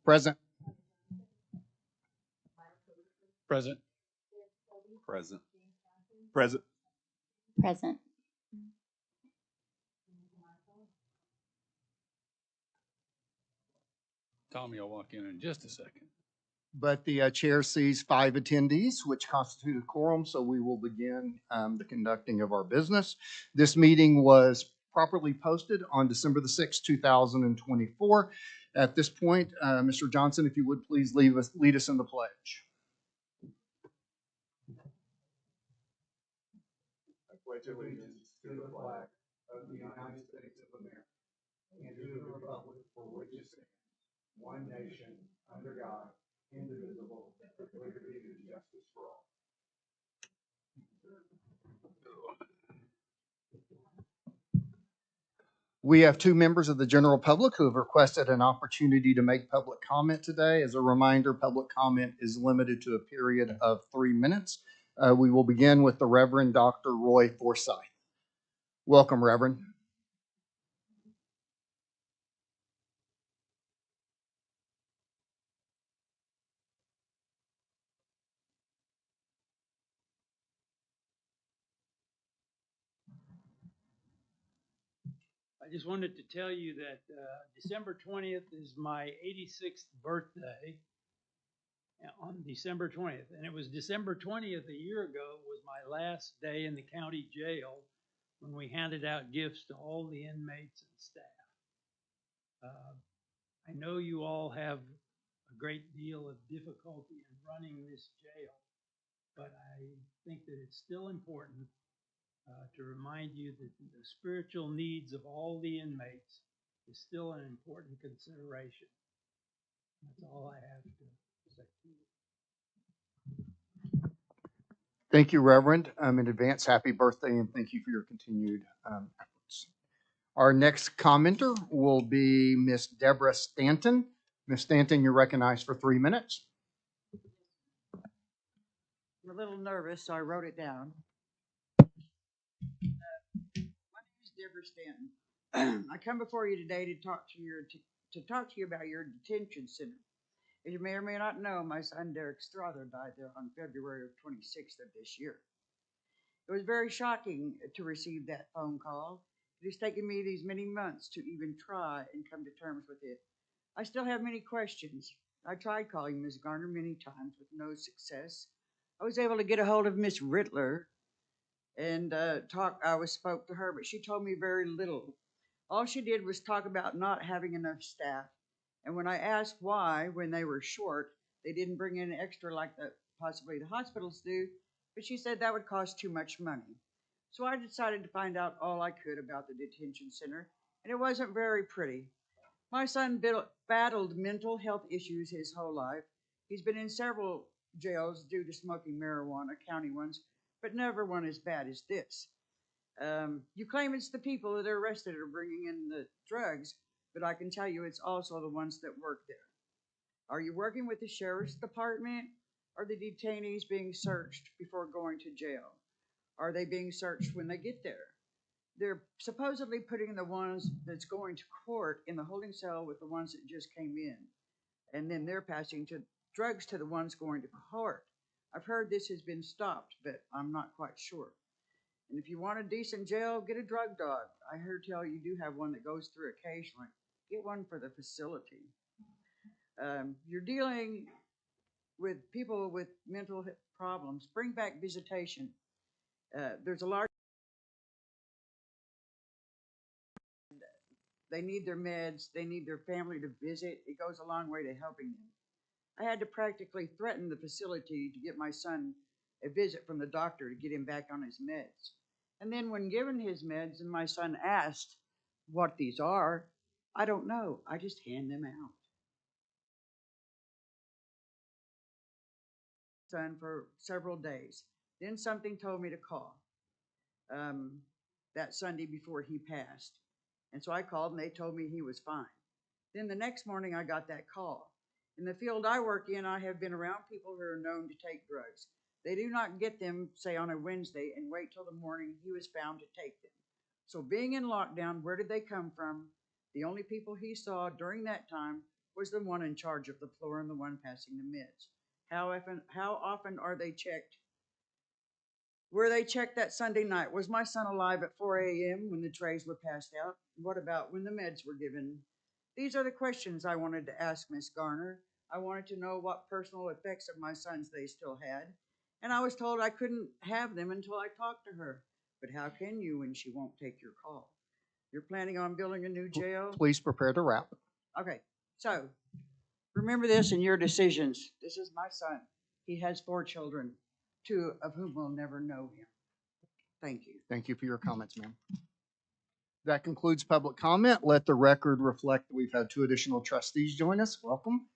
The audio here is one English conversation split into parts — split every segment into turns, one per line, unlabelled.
Present.
Present.
Present.
Present.
Present.
Tommy will walk in just a second.
But the chair sees 5 attendees, which constitute a quorum, so we will begin the conducting of our business. This meeting was properly posted on December the 6th, 2024. At this point, Mr. Johnson, if you would please lead us in the pledge.
I pledge allegiance to the flag of the United States of America and to the republic for which it stands, one nation, under God, indivisible, with liberty and justice for all.
We have 2 members of the general public who have requested an opportunity to make public comment today. As a reminder, public comment is limited to a period of 3 minutes. We will begin with the Reverend Dr. Roy Forsyth. Welcome, Reverend.
I just wanted to tell you that December 20th is my 86th birthday, on December 20th. And it was December 20th a year ago was my last day in the county jail when we handed out gifts to all the inmates and staff. I know you all have a great deal of difficulty in running this jail, but I think that it's still important to remind you that the spiritual needs of all the inmates is still an important consideration. That's all I have to say to you.
Thank you, Reverend. In advance, happy birthday, and thank you for your continued efforts. Our next commenter will be Miss Deborah Stanton. Miss Stanton, you're recognized for 3 minutes.
I'm a little nervous, so I wrote it down. My name is Deborah Stanton. I come before you today to talk to you about your detention center. As you may or may not know, my son Derek Strother died there on February 26th of this year. It was very shocking to receive that phone call. It has taken me these many months to even try and come to terms with it. I still have many questions. I tried calling Ms. Garner many times with no success. I was able to get a hold of Miss Rittler and spoke to her, but she told me very little. All she did was talk about not having enough staff. And when I asked why, when they were short, they didn't bring in extra like possibly the hospitals do, but she said that would cost too much money. So I decided to find out all I could about the detention center, and it wasn't very pretty. My son battled mental health issues his whole life. He's been in several jails due to smoking marijuana, county ones, but never one as bad as this. You claim it's the people that are arrested are bringing in the drugs, but I can tell you it's also the ones that work there. Are you working with the sheriff's department? Are the detainees being searched before going to jail? Are they being searched when they get there? They're supposedly putting the ones that's going to court in the holding cell with the ones that just came in. And then they're passing drugs to the ones going to court. I've heard this has been stopped, but I'm not quite sure. And if you want a decent jail, get a drug dog. I heard tell you do have one that goes through occasionally. Get one for the facility. You're dealing with people with mental problems. Bring back visitation. There's a large. They need their meds. They need their family to visit. It goes a long way to helping them. I had to practically threaten the facility to get my son a visit from the doctor to get him back on his meds. And then when given his meds and my son asked what these are, I don't know. I just hand them out. Son for several days. Then something told me to call that Sunday before he passed. And so I called and they told me he was fine. Then the next morning I got that call. In the field I work in, I have been around people who are known to take drugs. They do not get them, say, on a Wednesday and wait till the morning he was found to take them. So being in lockdown, where did they come from? The only people he saw during that time was the one in charge of the floor and the one passing the meds. How often are they checked? Were they checked that Sunday night? Was my son alive at 4 a.m. when the trays were passed out? What about when the meds were given? These are the questions I wanted to ask Miss Garner. I wanted to know what personal effects of my sons they still had. And I was told I couldn't have them until I talked to her. But how can you when she won't take your call? You're planning on building a new jail?
Please prepare to wrap.
Okay, so remember this in your decisions. This is my son. He has 4 children, 2 of whom will never know him. Thank you.
Thank you for your comments, ma'am. That concludes public comment. Let the record reflect that we've had 2 additional trustees join us. Welcome.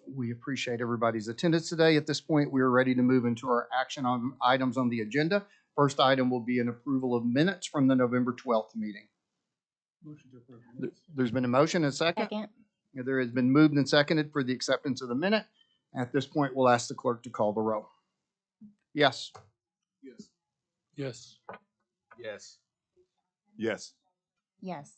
We appreciate everybody's attendance today. At this point, we are ready to move into our action items on the agenda. First item will be an approval of minutes from the November 12th meeting.
Motion to approve.
There's been a motion and a second.
Second.
There has been moved and seconded for the acceptance of the minute. At this point, we'll ask the clerk to call the roll. Yes.
Yes.
Yes.
Yes. Yes.
Yes.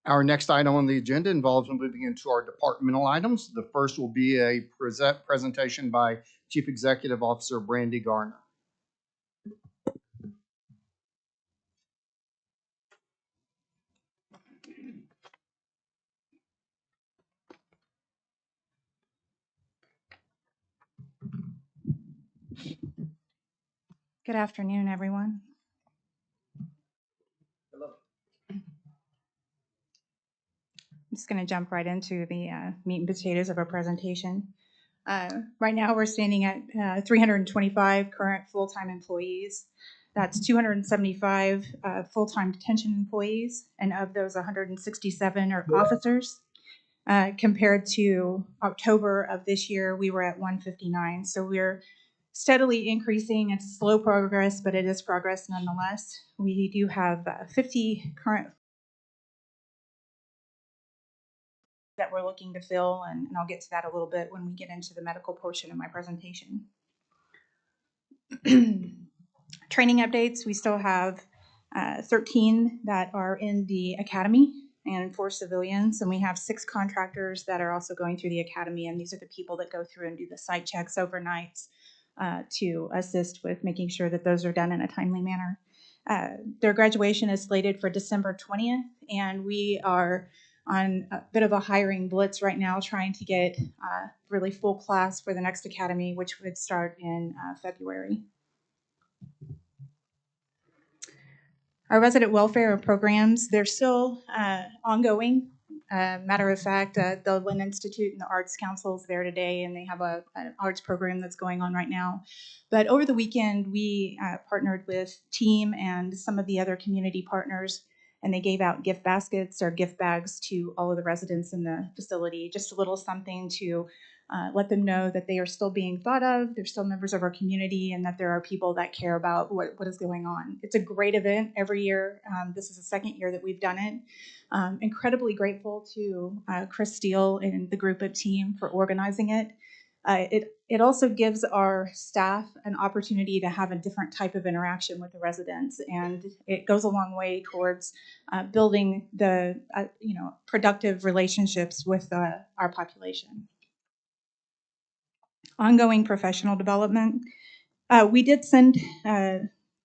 Our next item on the agenda involves moving into our departmental items. The first will be a presentation by Chief Executive Officer Brandy Garner.
Good afternoon, everyone.
Hello.
I'm just going to jump right into the meat and potatoes of our presentation. Right now, we're standing at 325 current full-time employees. That's 275 full-time detention employees, and of those, 167 are officers. Compared to October of this year, we were at 159. So we're steadily increasing. It's slow progress, but it is progress nonetheless. We do have 50 current that we're looking to fill, and I'll get to that a little bit when we get into the medical portion of my presentation. Training updates, we still have 13 that are in the academy and 4 civilians, and we have 6 contractors that are also going through the academy, and these are the people that go through and do the site checks overnight to assist with making sure that those are done in a timely manner. Their graduation is slated for December 20th, and we are on a bit of a hiring blitz right now, trying to get really full class for the next academy, which would start in February. Our resident welfare programs, they're still ongoing. Matter of fact, the Lynn Institute and the Arts Council is there today, and they have an arts program that's going on right now. But over the weekend, we partnered with TEAM and some of the other community partners, and they gave out gift baskets or gift bags to all of the residents in the facility, just a little something to let them know that they are still being thought of, they're still members of our community, and that there are people that care about what is going on. It's a great event every year. This is the 2nd year that we've done it. Incredibly grateful to Chris Steele and the group of team for organizing it. It also gives our staff an opportunity to have a different type of interaction with the residents, and it goes a long way towards building the productive relationships with our population. Ongoing professional development. We did send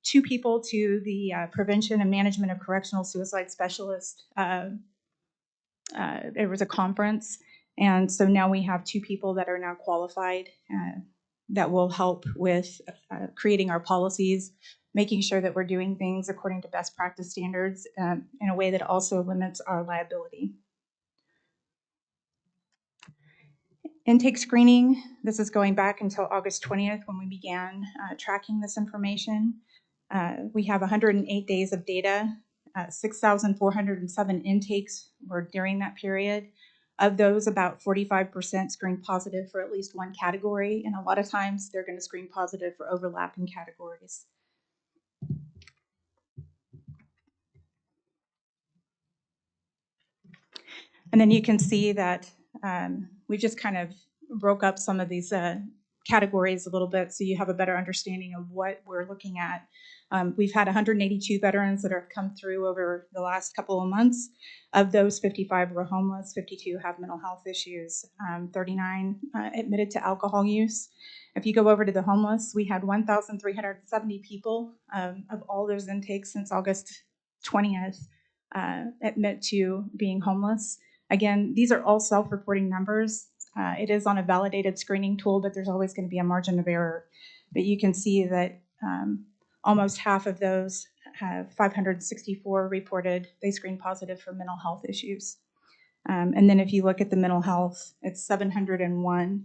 2 people to the Prevention and Management of Correctional Suicide Specialist. There was a conference, and so now we have 2 people that are now qualified that will help with creating our policies, making sure that we're doing things according to best practice standards in a way that also limits our liability. Intake screening, this is going back until August 20th when we began tracking this information. We have 108 days of data. 6,407 intakes were during that period. Of those, about 45% screened positive for at least one category, and a lot of times they're going to screen positive for overlapping categories. And then you can see that we just kind of broke up some of these categories a little bit so you have a better understanding of what we're looking at We've had 182 veterans that have come through over the last couple of months. Of those, 55 were homeless, 52 have mental health issues, 39 admitted to alcohol use. If you go over to the homeless, we had 1,370 people of all those intakes since August 20th admit to being homeless. Again, these are all self-reporting numbers. It is on a validated screening tool, but there's always going to be a margin of error. But you can see that almost half of those have 564 reported they screened positive for mental health issues. And then if you look at the mental health, it's 701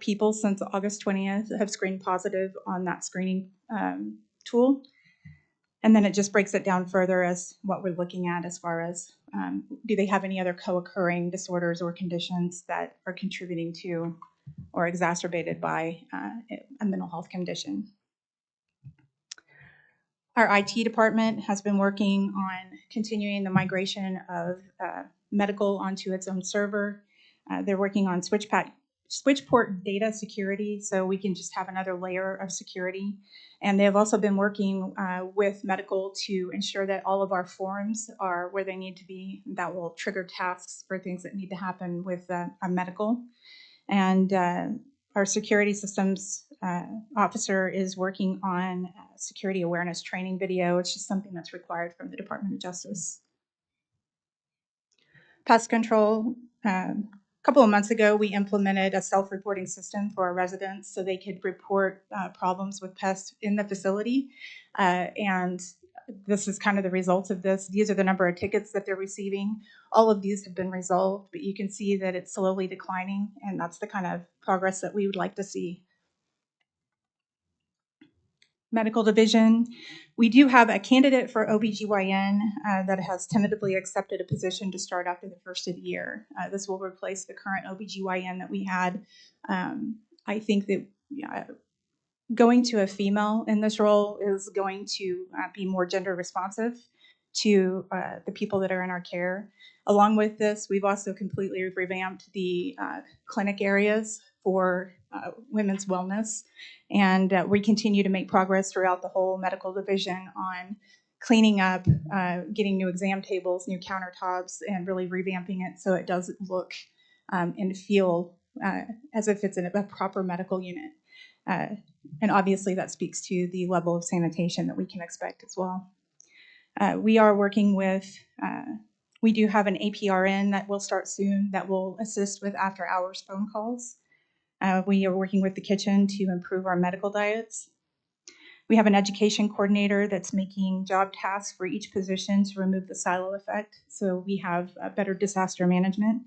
people since August 20th have screened positive on that screening tool. And then it just breaks it down further as what we're looking at as far as do they have any other co-occurring disorders or conditions that are contributing to or exacerbated by a mental health condition. Our IT department has been working on continuing the migration of medical onto its own server. They're working on switchport data security, so we can just have another layer of security. And they have also been working with medical to ensure that all of our forms are where they need to be. That will trigger tasks for things that need to happen with a medical. And our security systems officer is working on security awareness training video. It's just something that's required from the Department of Justice. Pest control. A couple of months ago, we implemented a self-reporting system for our residents so they could report problems with pests in the facility. And this is kind of the results of this. These are the number of tickets that they're receiving. All of these have been resolved, but you can see that it's slowly declining, and that's the kind of progress that we would like to see. Medical division. We do have a candidate for OBGYN that has tentatively accepted a position to start after the first of the year. This will replace the current OBGYN that we had. I think that going to a female in this role is going to be more gender responsive to the people that are in our care. Along with this, we've also completely revamped the clinic areas for women's wellness. And we continue to make progress throughout the whole medical division on cleaning up, getting new exam tables, new countertops, and really revamping it so it does look and feel as if it's a proper medical unit. And obviously that speaks to the level of sanitation that we can expect as well. We are working with, we do have an APRN that will start soon that will assist with after hours phone calls. We are working with the kitchen to improve our medical diets. We have an education coordinator that's making job tasks for each position to remove the silo effect. So we have better disaster management.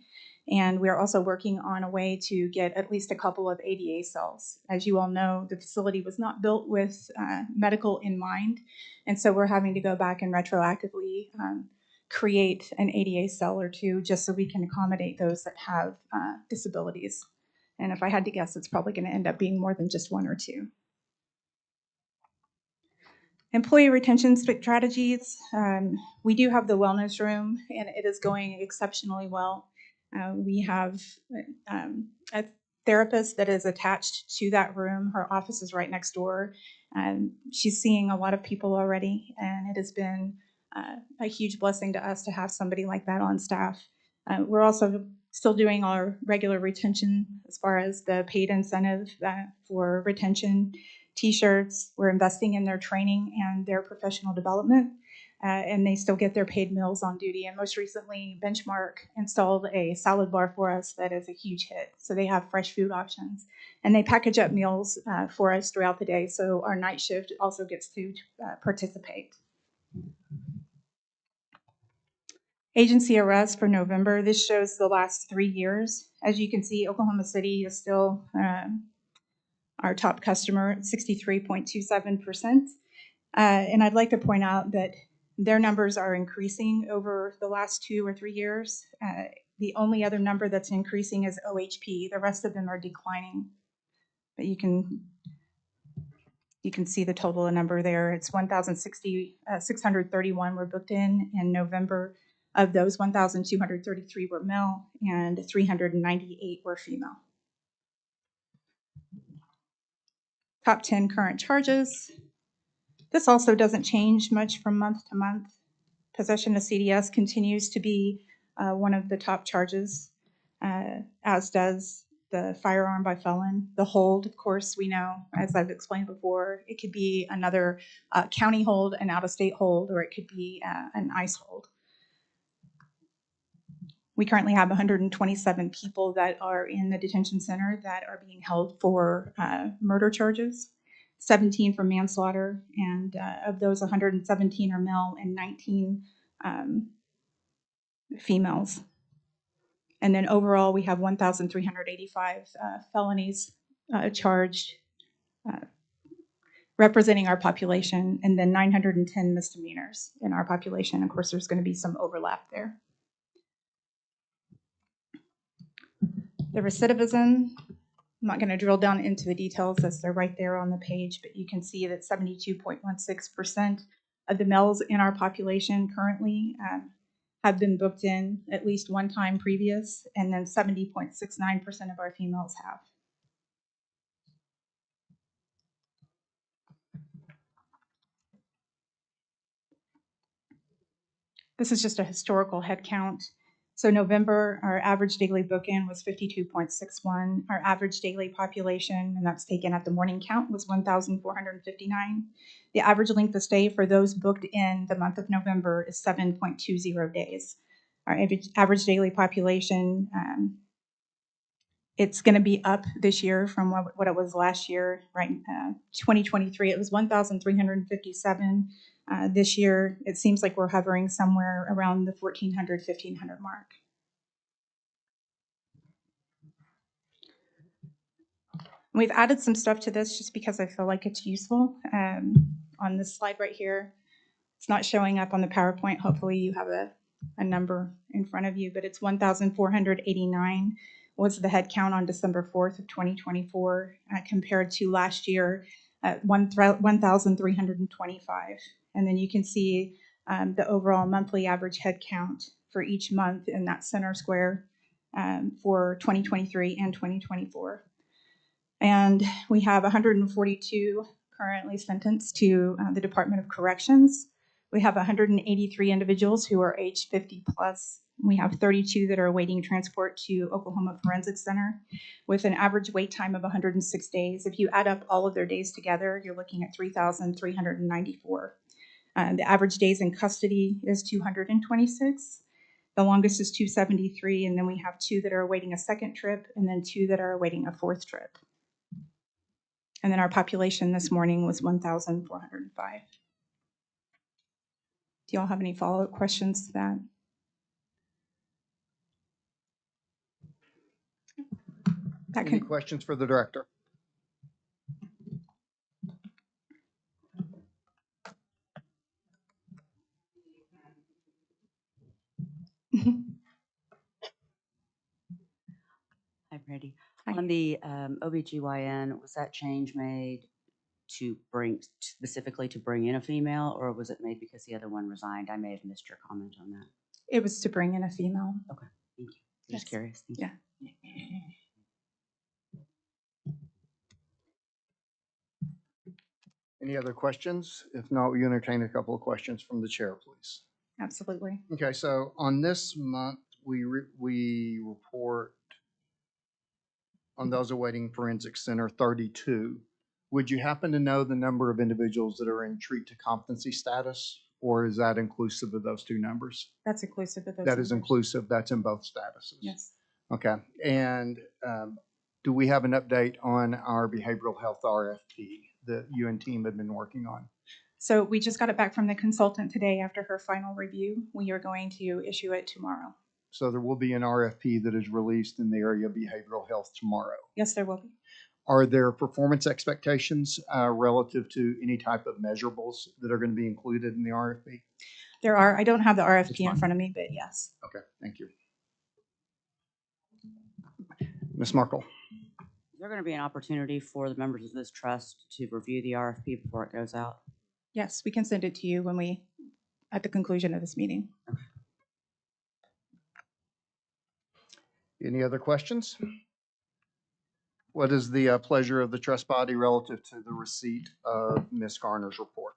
And we are also working on a way to get at least a couple of ADA cells. As you all know, the facility was not built with medical in mind. And so we're having to go back and retroactively create an ADA cell or two just so we can accommodate those that have disabilities. And if I had to guess, it's probably going to end up being more than just one or two. Employee retention strategies. We do have the wellness room, and it is going exceptionally well. We have a therapist that is attached to that room. Her office is right next door. She's seeing a lot of people already, and it has been a huge blessing to us to have somebody like that on staff. We're also still doing our regular retention as far as the paid incentive for retention, T-shirts. We're investing in their training and their professional development, and they still get their paid meals on duty. And most recently, Benchmark installed a salad bar for us that is a huge hit. So they have fresh food options, and they package up meals for us throughout the day. So our night shift also gets to participate. Agency arrests for November. This shows the last 3 years. As you can see, Oklahoma City is still our top customer at 63.27%. And I'd like to point out that their numbers are increasing over the last 2 or 3 years. The only other number that's increasing is OHP. The rest of them are declining. But you can see the total number there. It's 1,631 were booked in November. Of those, 1,233 were male and 398 were female. Top 10 current charges. This also doesn't change much from month to month. Possession of CDS continues to be one of the top charges, as does the firearm by felon. The hold, of course, we know, as I've explained before, it could be another county hold, an out-of-state hold, or it could be an ICE hold. We currently have 127 people that are in the detention center that are being held for murder charges, 17 for manslaughter, and of those 117 are male and 19 females. And then overall, we have 1,385 felonies charged, representing our population, and then 910 misdemeanors in our population. Of course, there's going to be some overlap there. The recidivism, I'm not going to drill down into the details as they're right there on the page, but you can see that 72.16% of the males in our population currently have been booked in at least one time previous, and then 70.69% of our females have. This is just a historical head count. So November, our average daily book-in was 52.61. Our average daily population, and that's taken at the morning count, was 1,459. The average length of stay for those booked in the month of November is 7.20 days. Our average daily population, it's going to be up this year from what it was last year, right? 2023, it was 1,357. This year, it seems like we're hovering somewhere around the 1,400, 1,500 mark. We've added some stuff to this just because I feel like it's useful. On this slide right here, it's not showing up on the PowerPoint. Hopefully you have a number in front of you, but it's 1,489 was the head count on December 4th of 2024 compared to last year at 1,325. And then you can see the overall monthly average head count for each month in that center square for 2023 and 2024. And we have 142 currently sentenced to the Department of Corrections. We have 183 individuals who are age 50 plus. We have 32 that are awaiting transport to Oklahoma Forensic Center with an average wait time of 106 days. If you add up all of their days together, you're looking at 3,394. The average days in custody is 226. The longest is 273, and then we have 2 that are awaiting a second trip, and then 2 that are awaiting a 4th trip. And then our population this morning was 1,405. Do y'all have any follow-up questions to that?
Any questions for the director?
Hi, Brady.
Hi.
On the OBGYN, was that change made to bring, specifically to bring in a female, or was it made because the other one resigned? I may have missed your comment on that.
It was to bring in a female.
Okay, thank you.
Yes.
Just curious. Thank
Yeah.
you.
Any other questions? If not, we entertain a couple of questions from the chair, please.
Absolutely.
Okay, so on this month, we report on those awaiting forensic center 32. Would you happen to know the number of individuals that are in treat to competency status, or is that inclusive of those 2 numbers?
That's inclusive of those.
That is
numbers.
inclusive. That's in both statuses.
Yes.
Okay. And do we have an update on our behavioral health RFP that you and team have been working on?
So we just got it back from the consultant today after her final review. We are going to issue it tomorrow.
So there will be an RFP that is released in the area of behavioral health tomorrow.
Yes, there will be.
Are there performance expectations relative to any type of measurables that are going to be included in the RFP?
There are. I don't have the
That's
RFP in
fine.
front of me, but yes.
Okay, thank you. Ms. Markle.
Is there going to be an opportunity for the members of this trust to review the RFP before it goes out?
Yes, we can send it to you when at the conclusion of this meeting.
Any other questions? What is the pleasure of the trust body relative to the receipt of Ms. Garner's report?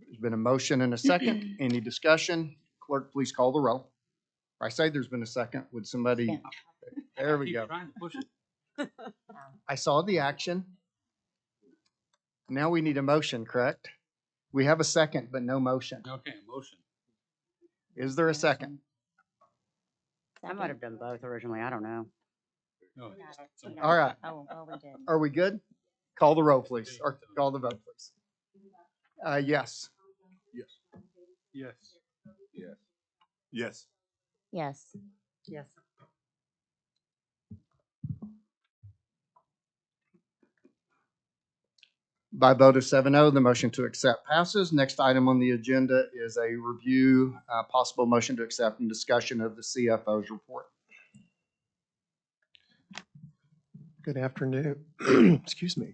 There's been a motion and a second. Any discussion? Clerk, please call the roll. I say there's been a second. Would somebody? There we
Keep
go.
trying to push it.
I saw the action. Now we need a motion, correct? We have a second, but no motion.
Okay, motion.
Is there a second?
I might have done both originally. I don't know.
No.
All right.
Oh, well, we did.
Are we good? Call the roll, please, or call the vote, please. Yes.
Yes.
Yes.
Yes.
Yes.
By a vote of 7-0, the motion to accept passes. Next item on the agenda is a review, possible motion to accept and discussion of the CFO's report.
Good afternoon. Excuse me.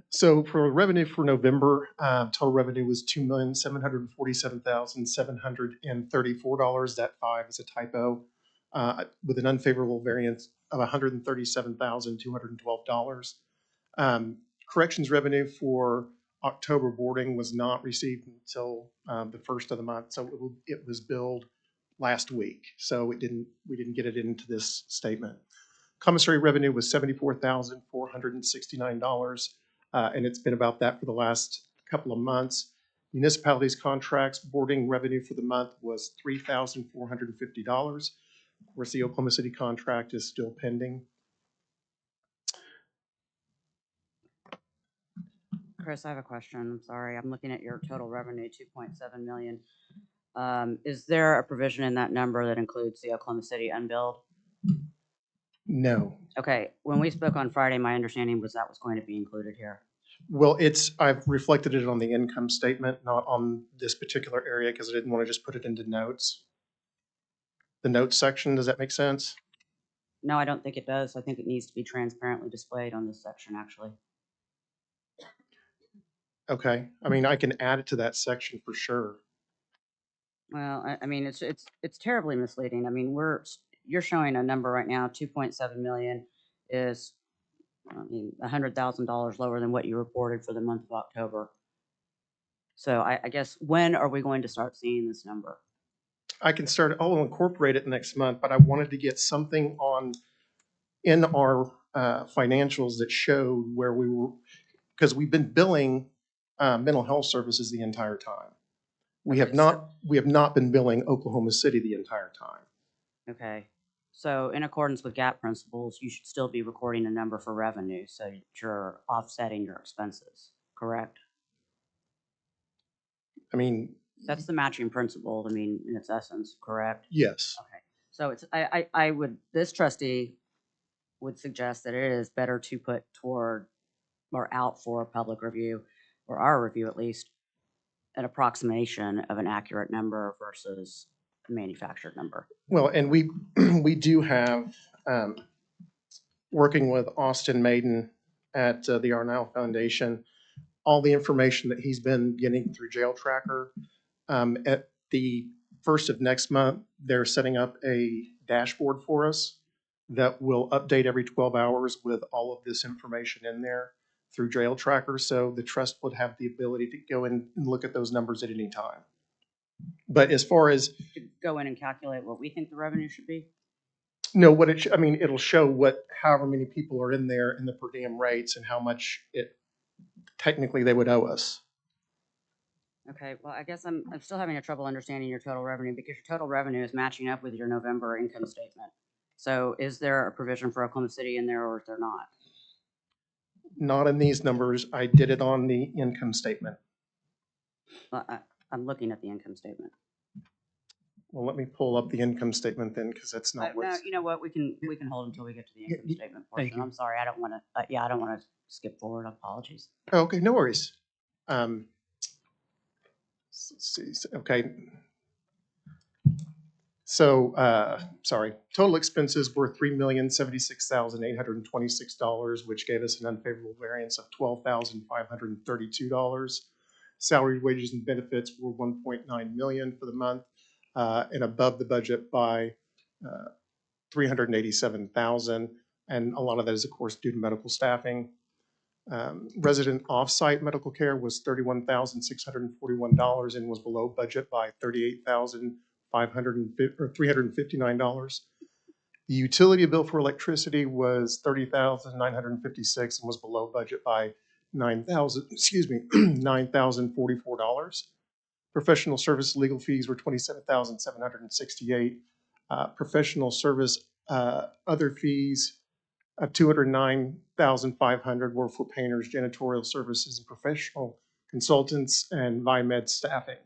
So for revenue for November, total revenue was $2,747,734. That 5 is a typo, with an unfavorable variance of $137,212. Corrections revenue for October boarding was not received until the first of the month, so it was billed last week. So we didn't get it into this statement. Commissary revenue was $74,469, and it's been about that for the last couple of months. Municipalities contracts boarding revenue for the month was $3,450. Of course, the Oklahoma City contract is still pending.
Chris, I have a question. I'm sorry. I'm looking at your total revenue, 2.7 million. Is there a provision in that number that includes the Oklahoma City unbilled?
No.
Okay, when we spoke on Friday, my understanding was that was going to be included here.
Well, I've reflected it on the income statement, not on this particular area, because I didn't want to just put it into notes. The notes section, does that make sense?
No, I don't think it does. I think it needs to be transparently displayed on this section, actually.
Okay, I mean, I can add it to that section for sure.
Well, I mean, it's terribly misleading. I mean, you're showing a number right now, 2.7 million is, I mean, $100,000 lower than what you reported for the month of October. So I guess, when are we going to start seeing this number?
I'll incorporate it next month, but I wanted to get something in our financials that showed where we were, because we've been billing mental health services the entire time. We have not been billing Oklahoma City the entire time.
Okay, so in accordance with GAAP principles, you should still be recording a number for revenue, so you're offsetting your expenses, correct?
I mean,
That's the matching principle, I mean, in its essence, correct?
yes.
Okay, so this trustee would suggest that it is better to put toward or out for public review, or our review at least, an approximation of an accurate number versus a manufactured number.
Well, and we do have, working with Austin Maiden at the Arnell Foundation, all the information that he's been getting through Jail Tracker. At the first of next month, they're setting up a dashboard for us that will update every 12 hours with all of this information in there through Jail Tracker. So the trust would have the ability to go in and look at those numbers at any time. But as far as
To go in and calculate what we think the revenue should be?
no, I mean, it'll show however many people are in there and the per diem rates and how much technically they would owe us.
Okay, well, I guess I'm still having a trouble understanding your total revenue, because your total revenue is matching up with your November income statement. So is there a provision for Oklahoma City in there, or is there not?
Not in these numbers. I did it on the income statement.
Well, I'm looking at the income statement.
Well, let me pull up the income statement then, because that's not
No,
what's.
you know what, we can hold until we get to the income statement
Thank
portion.
you.
I'm sorry, I don't want to, I don't want to skip forward, apologies.
Oh, okay, no worries. Let's see, okay. So, sorry, total expenses were $3,076,826, which gave us an unfavorable variance of $12,532. Salaries, wages, and benefits were 1.9 million for the month, and above the budget by 387,000. And a lot of that is, of course, due to medical staffing. Resident off-site medical care was $31,641 and was below budget by $359. The utility bill for electricity was $30,956 and was below budget by $9,044. Professional service legal fees were $27,768. Professional service other fees of $209,500 were for painters, janitorial services, and professional consultants and VIMED staffing.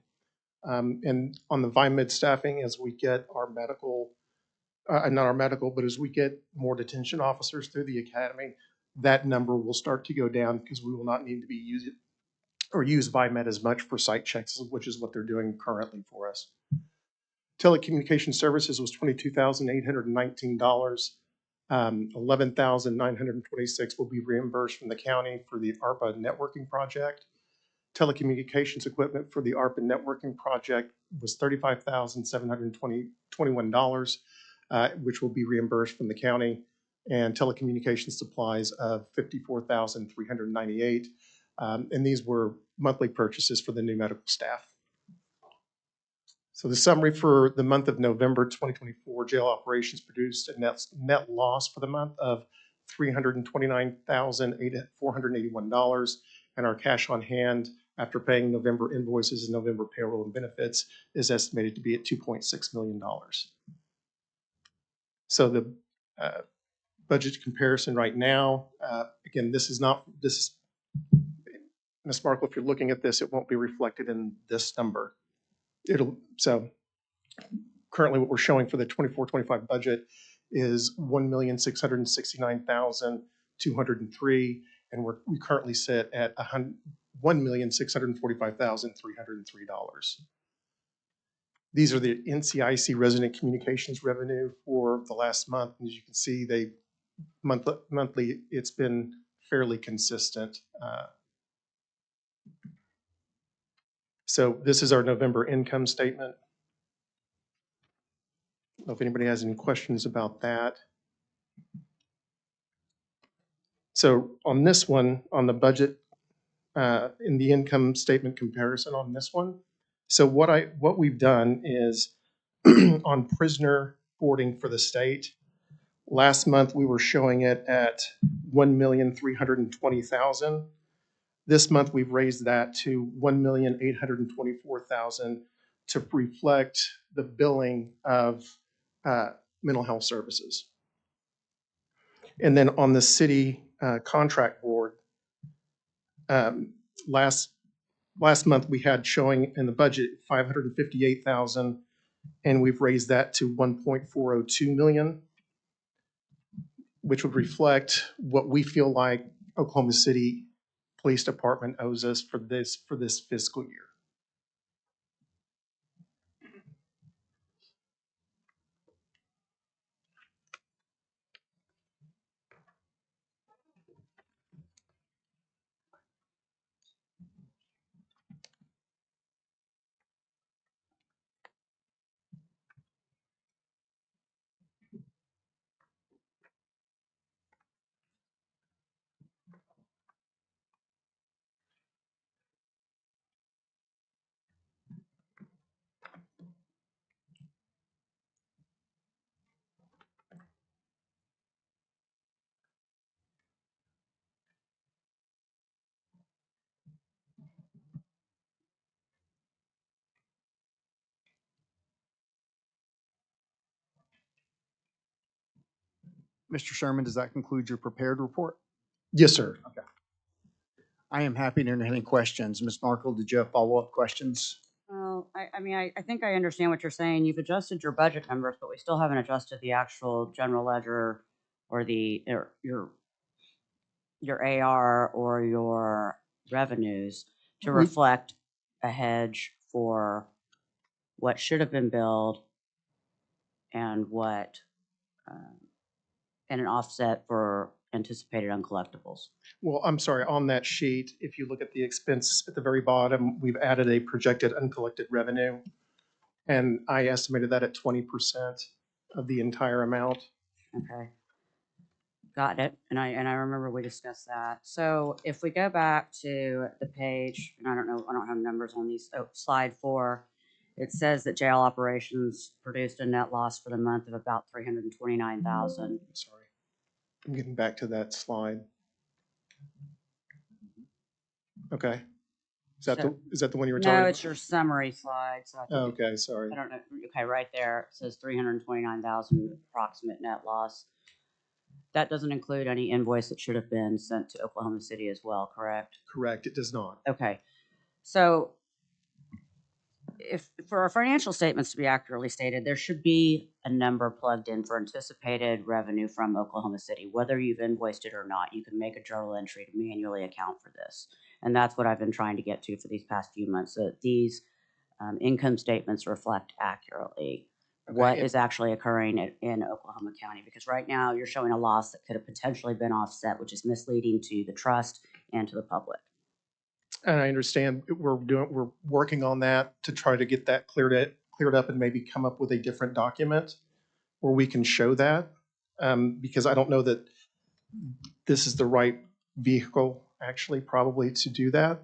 And on the VIMED staffing, as we get our medical, not our medical, but as we get more detention officers through the academy, that number will start to go down because we will not need to be using or use VIMED as much for site checks, which is what they're doing currently for us. Telecommunication services was $22,819. $11,926 will be reimbursed from the county for the ARPA networking project. Telecommunications equipment for the ARPA networking project was $35,721, which will be reimbursed from the county, and telecommunications supplies of $54,398. And these were monthly purchases for the new medical staff. So the summary for the month of November 2024, jail operations produced a net loss for the month of $329,481, and our cash on hand after paying November invoices and November payroll and benefits is estimated to be at $2.6 million. So the budget comparison right now, again, this is Ms. Markle, if you're looking at this, it won't be reflected in this number. So currently what we're showing for the 24-25 budget is $1,669,203, and we currently sit at $1,645,303. These are the NCIC resident communications revenue for the last month. As you can see, monthly it's been fairly consistent. So this is our November income statement. I don't know if anybody has any questions about that. So on this one, on the budget, in the income statement comparison on this one, so what we've done is on prisoner boarding for the state, last month we were showing it at $1,320,000. This month we've raised that to $1,824,000 to reflect the billing of mental health services. And then on the city contract board, last month we had showing in the budget $558,000, and we've raised that to $1.402 million, which would reflect what we feel like Oklahoma City Police Department owes us for this fiscal year.
Mr. Sherman, does that conclude your prepared report?
Yes, sir.
Okay. I am happy to entertain any questions. Ms. Markle, did you have follow-up questions?
Well, I mean, I think I understand what you're saying. You've adjusted your budget numbers, but we still haven't adjusted the actual general ledger or your AR or your revenues to
We-
reflect a hedge for what should have been billed and what, and an offset for anticipated uncollectibles.
Well, I'm sorry, on that sheet, if you look at the expense at the very bottom, we've added a projected uncollected revenue, and I estimated that at 20% of the entire amount.
Okay. Got it. And I remember we discussed that. So if we go back to the page, and I don't know, I don't have numbers on these, oh, slide 4, it says that jail operations produced a net loss for the month of about 329,000.
Sorry. I'm getting back to that slide. Okay. Is that the one you were talking
No,
about?
it's your summary slide. So I think
Okay, sorry.
I don't know. Okay, right there, it says 329,000 approximate net loss. That doesn't include any invoice that should have been sent to Oklahoma City as well, correct?
Correct, it does not.
Okay. So if for our financial statements to be accurately stated, there should be a number plugged in for anticipated revenue from Oklahoma City, whether you've invoiced it or not. You can make a journal entry to manually account for this. And that's what I've been trying to get to for these past few months, so that these income statements reflect accurately what is actually occurring in Oklahoma County. Because right now you're showing a loss that could have potentially been offset, which is misleading to the trust and to the public.
And I understand we're working on that to try to get that cleared up and maybe come up with a different document where we can show that. Because I don't know that this is the right vehicle actually probably to do that.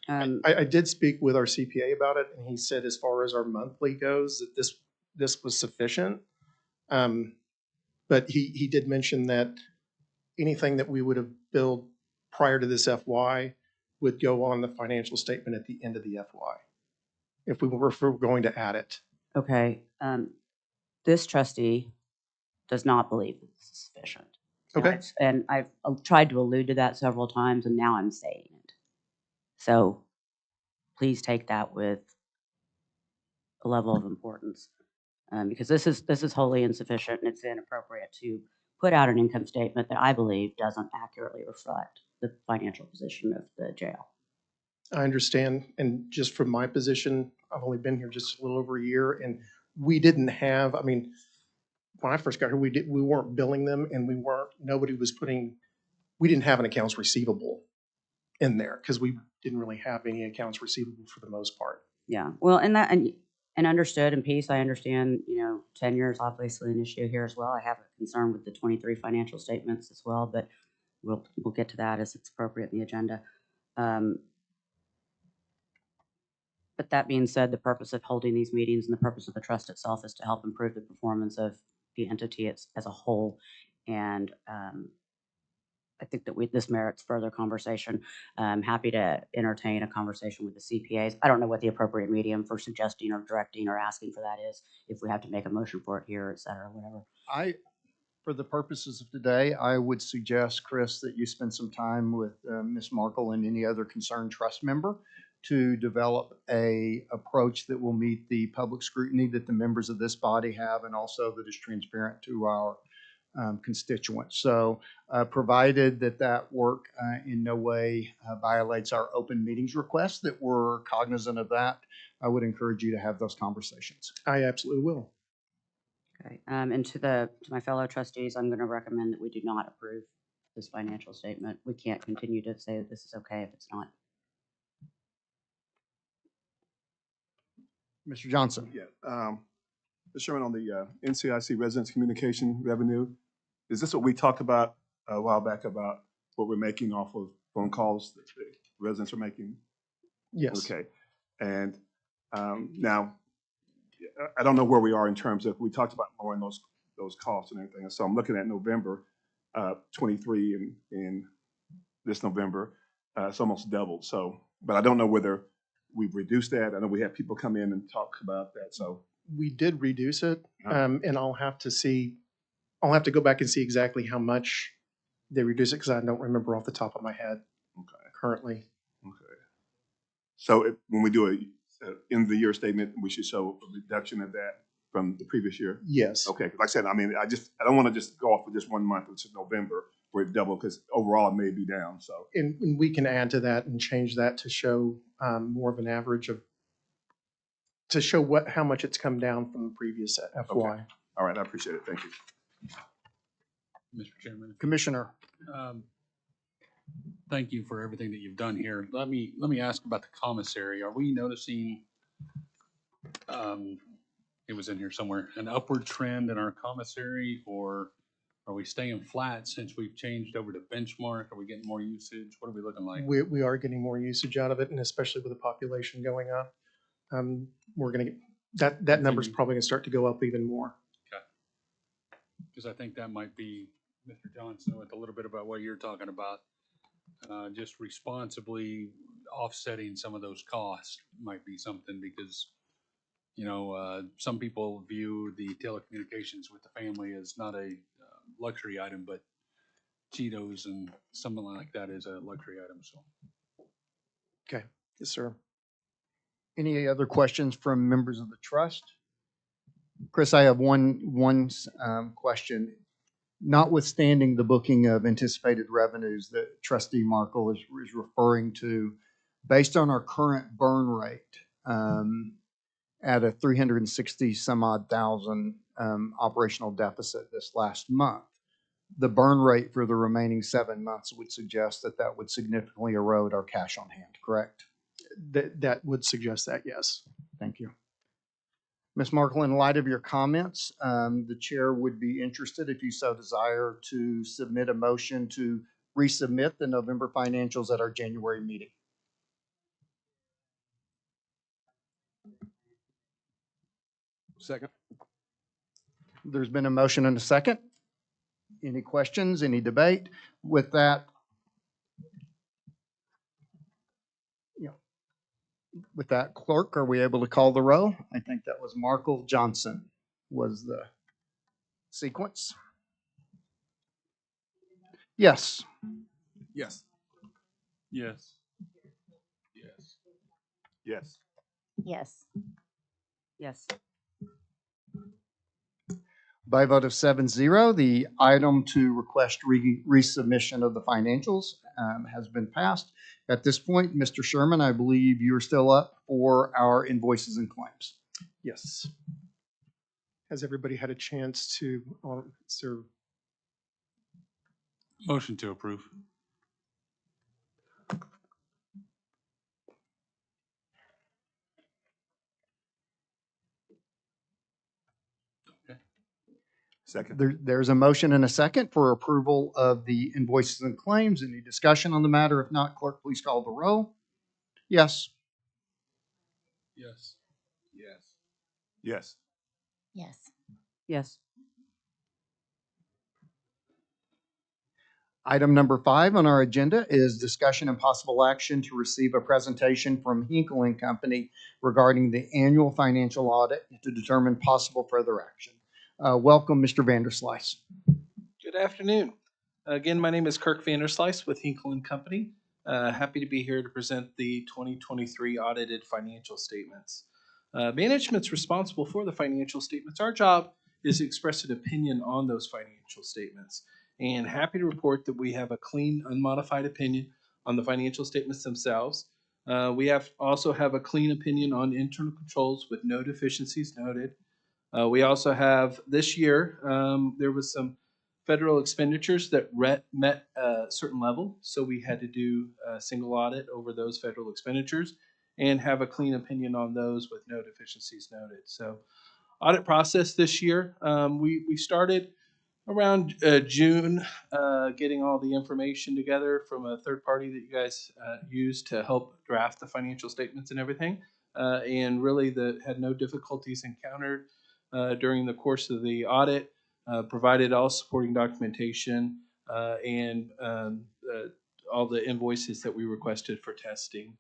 I did speak with our CPA about it, and he said as far as our monthly goes, that this was sufficient. But he did mention that anything that we would have billed prior to this FY would go on the financial statement at the end of the FY, if we were going to add it.
Okay. This trustee does not believe that this is sufficient.
Okay.
And I've tried to allude to that several times, and now I'm saying it. So please take that with a level of importance, because this is wholly insufficient, and it's inappropriate to put out an income statement that I believe doesn't accurately reflect the financial position of the jail.
I understand, and just from my position, I've only been here just a little over a year, and we didn't have, I mean, when I first got here, we weren't billing them, and we didn't have an accounts receivable in there, because we didn't really have any accounts receivable for the most part.
Yeah, well, and understood in peace, I understand, 10 years obviously an issue here as well. I have a concern with the 23 financial statements as well, but we'll get to that as it's appropriate in the agenda. But that being said, the purpose of holding these meetings and the purpose of the trust itself is to help improve the performance of the entity as a whole. And I think that this merits further conversation. I'm happy to entertain a conversation with the CPAs. I don't know what the appropriate medium for suggesting or directing or asking for that is, if we have to make a motion for it here, et cetera, whatever.
For the purposes of today, I would suggest, Chris, that you spend some time with Ms. Markle and any other concerned trust member to develop a approach that will meet the public scrutiny that the members of this body have, and also that is transparent to our constituents. So provided that work in no way violates our open meetings request, that we're cognizant of that, I would encourage you to have those conversations.
I absolutely will.
Okay, and to my fellow trustees, I'm going to recommend that we do not approve this financial statement. We can't continue to say that this is okay if it's not.
Mr. Johnson.
Yeah. Mr. Chairman, on the NCIC residence communication revenue, is this what we talked about a while back about what we're making off of phone calls that the residents are making?
Yes.
Okay. And now, I don't know where we are in terms of, we talked about lowering those costs and everything. So I'm looking at November 23 in this November. It's almost doubled. So, but I don't know whether we've reduced that. I know we have people come in and talk about that. So
we did reduce it, and I'll have to go back and see exactly how much they reduced it, because I don't remember off the top of my head.
Okay.
Currently. Okay.
So when we do a end of the year statement, we should show a reduction of that from the previous year?
Yes.
Okay. Like I said, I mean, I don't want to just go off with just 1 month, which is November, where it doubled, because overall it may be down. So
And we can add to that and change that to show more of an average to show how much it's come down from the previous FY.
Okay. All right, I appreciate it. Thank you.
Mr. Chairman.
Commissioner.
Thank you for everything that you've done here. Let me ask about the commissary. Are we noticing, it was in here somewhere, an upward trend in our commissary, or Are we staying flat since we've changed over to benchmark? Are we getting more usage? What are we looking like?
We are getting more usage out of it, and especially with the population going up, we're going to get that number's
Continue.
probably going to start to go up even more.
Because I think that might be, Mr. Johnson, with a little bit about what you're talking about, just responsibly offsetting some of those costs might be something because, you know, some people view the telecommunications with the family as not a luxury item, but Cheetos and something like that is a luxury item, so.
Okay. Yes, sir.
Any other questions from members of the trust? Chris, I have one question. Notwithstanding the booking of anticipated revenues that Trustee Markle is referring to, based on our current burn rate at a 360 some odd thousand operational deficit this last month, the burn rate for the remaining 7 months would suggest that that would significantly erode our cash on hand, correct?
That would suggest that, yes.
Thank you. Ms. Markle, in light of your comments, the chair would be interested, if you so desire, to submit a motion to resubmit the November financials at our January meeting.
Second.
There's been a motion and a second. Any questions, any debate? With that, clerk, are we able to call the roll? I think that was Markle Johnson was the sequence. Yes.
Yes.
Yes. Yes.
Yes.
Yes. Yes.
By a vote of 7-0, the item to request resubmission of the financials has been passed. At this point, Mr. Sherman, I believe you're still up for our invoices and claims.
Yes. Has everybody had a chance to, sir?
Motion to approve.
Second.
There's a motion and a second for approval of the invoices and claims. Any discussion on the matter? If not, clerk, please call the roll. Yes.
Yes.
Yes. Yes.
Yes. Yes.
Item number 5 on our agenda is discussion and possible action to receive a presentation from Hinkle and Company regarding the annual financial audit to determine possible further action. Welcome, Mr. Vanderslice.
Good afternoon. Again, my name is Kirk Vanderslice with Hinkle and Company. Happy to be here to present the 2023 audited financial statements. Management's responsible for the financial statements. Our job is to express an opinion on those financial statements. And happy to report that we have a clean, unmodified opinion on the financial statements themselves. We also have a clean opinion on internal controls with no deficiencies noted. We also have this year, there was some federal expenditures that met a certain level. So we had to do a single audit over those federal expenditures and have a clean opinion on those with no deficiencies noted. So audit process this year, we started around June, getting all the information together from a third party that you guys used to help draft the financial statements and everything. And really had no difficulties encountered during the course of the audit, provided all supporting documentation and all the invoices that we requested for testing.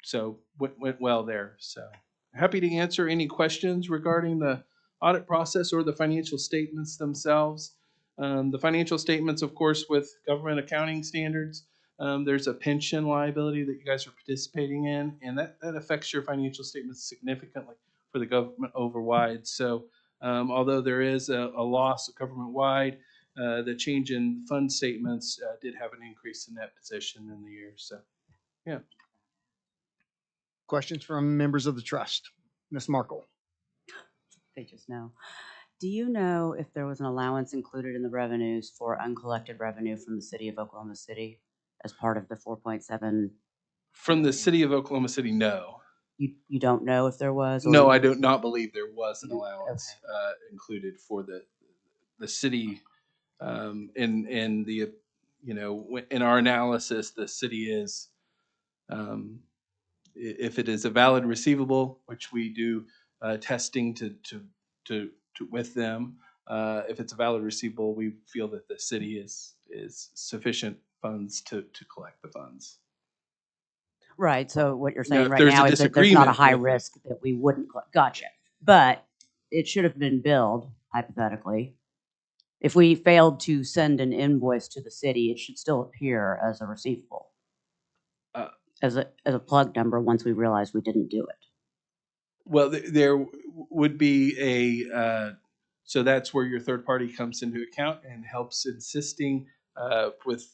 So went well there. So happy to answer any questions regarding the audit process or the financial statements themselves. The financial statements, of course, with government accounting standards, there's a pension liability that you guys are participating in, and that affects your financial statements significantly for the government overwide. So although there is a loss government-wide, the change in fund statements did have an increase in that position in the year. So, yeah.
Questions from members of the trust? Ms. Markle.
They just know. Do you know if there was an allowance included in the revenues for uncollected revenue from the city of Oklahoma City as part of the 4.7?
From the city of Oklahoma City, no.
You don't know if there was?
No,
or-
I do not believe there was an
You-
allowance included for the city. In the, in our analysis, the city is, if it is a valid receivable, which we do testing with them, if it's a valid receivable, we feel that the city is sufficient funds to collect the funds.
Right, so what you're
Now,
saying
if
right
there's a
now is that there's not a
disagreement
high
with it-
risk that we wouldn't, gotcha. But it should have been billed hypothetically. If we failed to send an invoice to the city, it should still appear as a receivable.
Uh,
As a plug number once we realize we didn't do it.
Well, there would be so that's where your third party comes into account and helps insisting with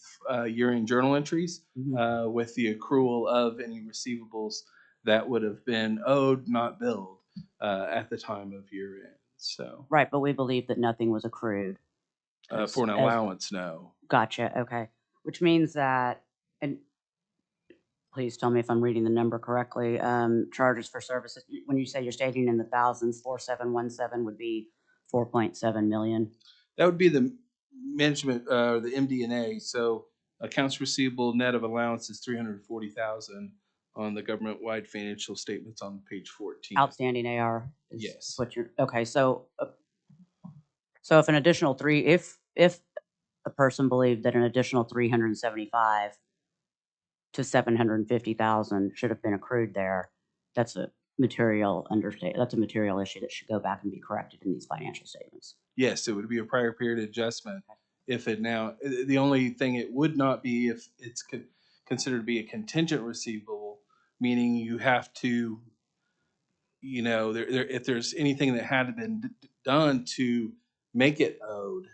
year-end journal entries, with the accrual of any receivables that would have been owed, not billed at the time of year-end. So
Right, but we believe that nothing was accrued.
for an allowance, no.
Gotcha, okay. Which means that, and please tell me if I'm reading the number correctly, charges for services, when you say you're stating in the thousands, 4717 would be 4.7 million.
That would be the management, the MD&A. So accounts receivable net of allowance is 340,000 on the government-wide financial statements on page 14.
Outstanding AR is
Yes.
what you're, okay, so if an additional if a person believed that an additional 375 to 750,000 should have been accrued there, that's a material issue that should go back and be corrected in these financial statements.
Yes, it would be a prior period adjustment. If it now, the only thing it would not be if it's considered to be a contingent receivable, meaning you have to, if there's anything that had been done to make it owed,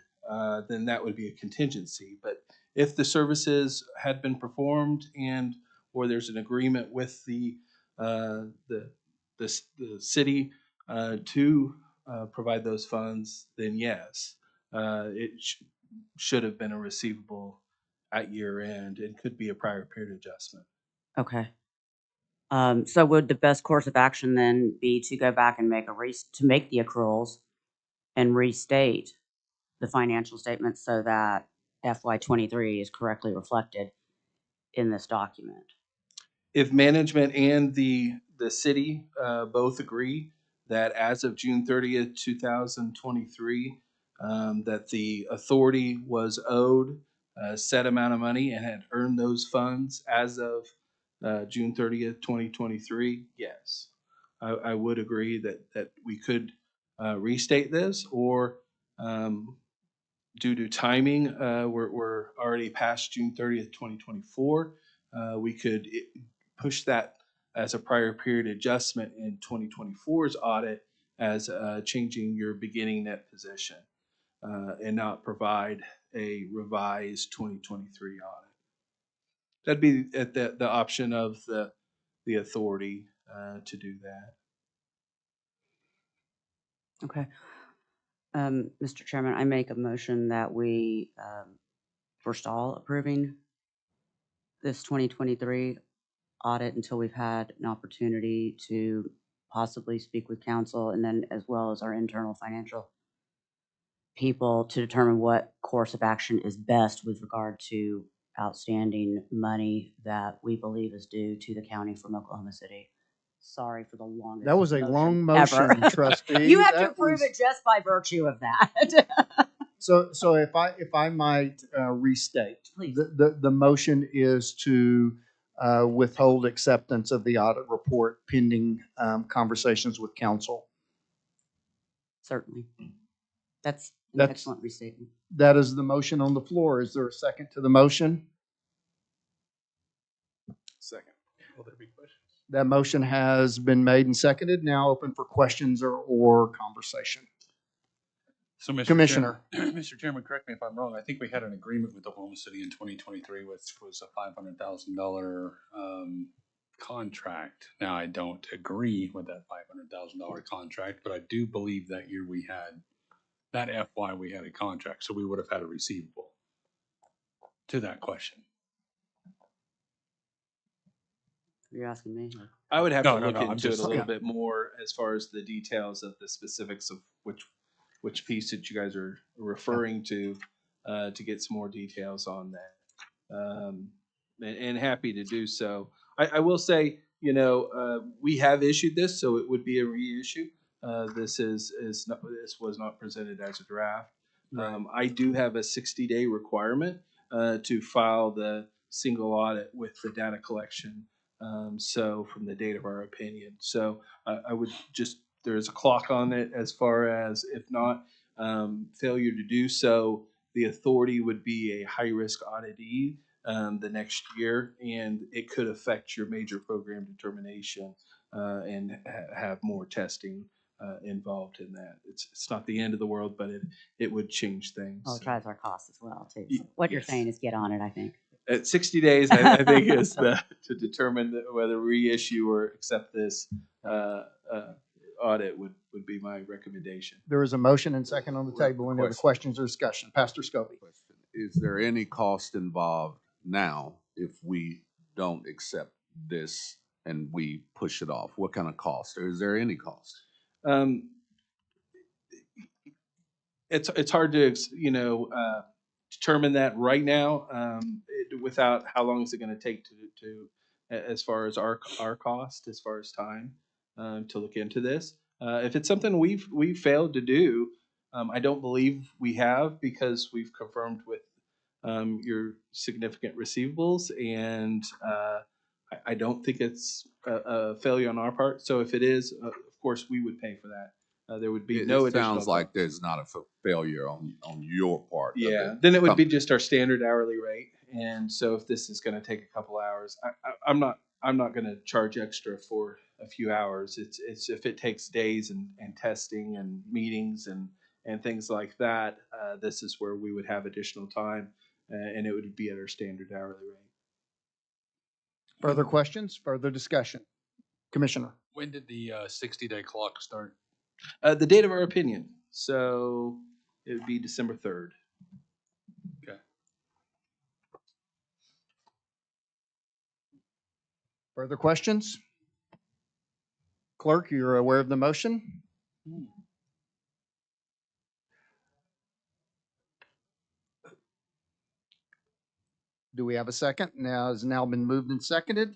then that would be a contingency. But if the services had been performed or there's an agreement with the city to provide those funds, then yes, it should have been a receivable at year end and could be a prior period adjustment.
Okay. So would the best course of action then be to go back and make the accruals and restate the financial statements so that FY23 is correctly reflected in this document?
If management and the city both agree that as of June 30th, 2023, that the authority was owed a set amount of money and had earned those funds as of June 30th, 2023, yes, I would agree that we could restate this, or due to timing, we're already past June 30th, 2024. We could push that as a prior period adjustment in 2024's audit as changing your beginning net position and not provide a revised 2023 audit. That'd be at the option of the authority to do that.
Okay. Mr. Chairman, I make a motion that we forestall approving this 2023 audit until we've had an opportunity to possibly speak with council and then as well as our internal financial people to determine what course of action is best with regard to outstanding money that we believe is due to the county from Oklahoma City. Sorry for the longest.
That was a long
ever.
motion, trustee.
You have to
That
approve
was-
it just by virtue of that.
So if I might restate,
Please.
the motion is to withhold acceptance of the audit report pending conversations with council.
Certainly. That's an
That's-
excellent restatement.
That is the motion on the floor. Is there a second to the motion?
Second.
Will there be questions?
That motion has been made and seconded. Now open for questions or conversation.
So, Mr.
Commissioner.
Mr. Chairman, correct me if I'm wrong. I think we had an agreement with Oklahoma City in 2023, which was a $500,000 contract. Now, I don't agree with that $500,000 contract, but I do believe that year that FY we had a contract, so we would have had a receivable to that question.
You're asking me?
I would have
No,
to
no,
look
no, I'm
into it
just-
a little
yeah.
bit more as far as the details of the specifics of which piece that you guys are referring to get some more details on that. And happy to do so. I will say, we have issued this, so it would be a reissue. This this was not presented as a draft. I do have a 60-day requirement to file the single audit with the data collection. So from the date of our opinion. So I would just, there's a clock on it as far as if not failure to do so, the authority would be a high-risk auditee the next year, and it could affect your major program determination and have more testing involved in that. It's not the end of the world, but it would change things.
Well, it
So,
drives our costs as well, too. So what you're
yes.
saying is get on it, I think.
At 60 days, I think is to determine whether reissue or accept this audit would be my recommendation.
There is a motion and second on the
Well,
table. Any other
question.
questions or discussion? Pastor Scobie.
Question. Is there any cost involved now if we don't accept this and we push it off? What kind of cost? Or is there any cost?
It's hard to determine that right now without how long is it going to take to as far as our cost, as far as time to look into this. If it's something we've failed to do, I don't believe we have, because we've confirmed with your significant receivables, and I don't think it's a failure on our part. So if it is, of course, we would pay for that. There would be no
It
additional.
sounds like
cost.
there's not a failure on your part. of
Yeah,
it.
then it would be just our standard hourly rate. And so if this is going to take a couple hours, I'm not going to charge extra for a few hours. It's if it takes days and testing and meetings and things like that, this is where we would have additional time, and it would be at our standard hourly rate.
Further questions, further discussion? Commissioner.
When did the 60-day clock start?
The date of our opinion, so it would be December 3rd.
Okay.
Further questions? Clerk, you're aware of the motion? Do we have a second? Now, has now been moved and seconded?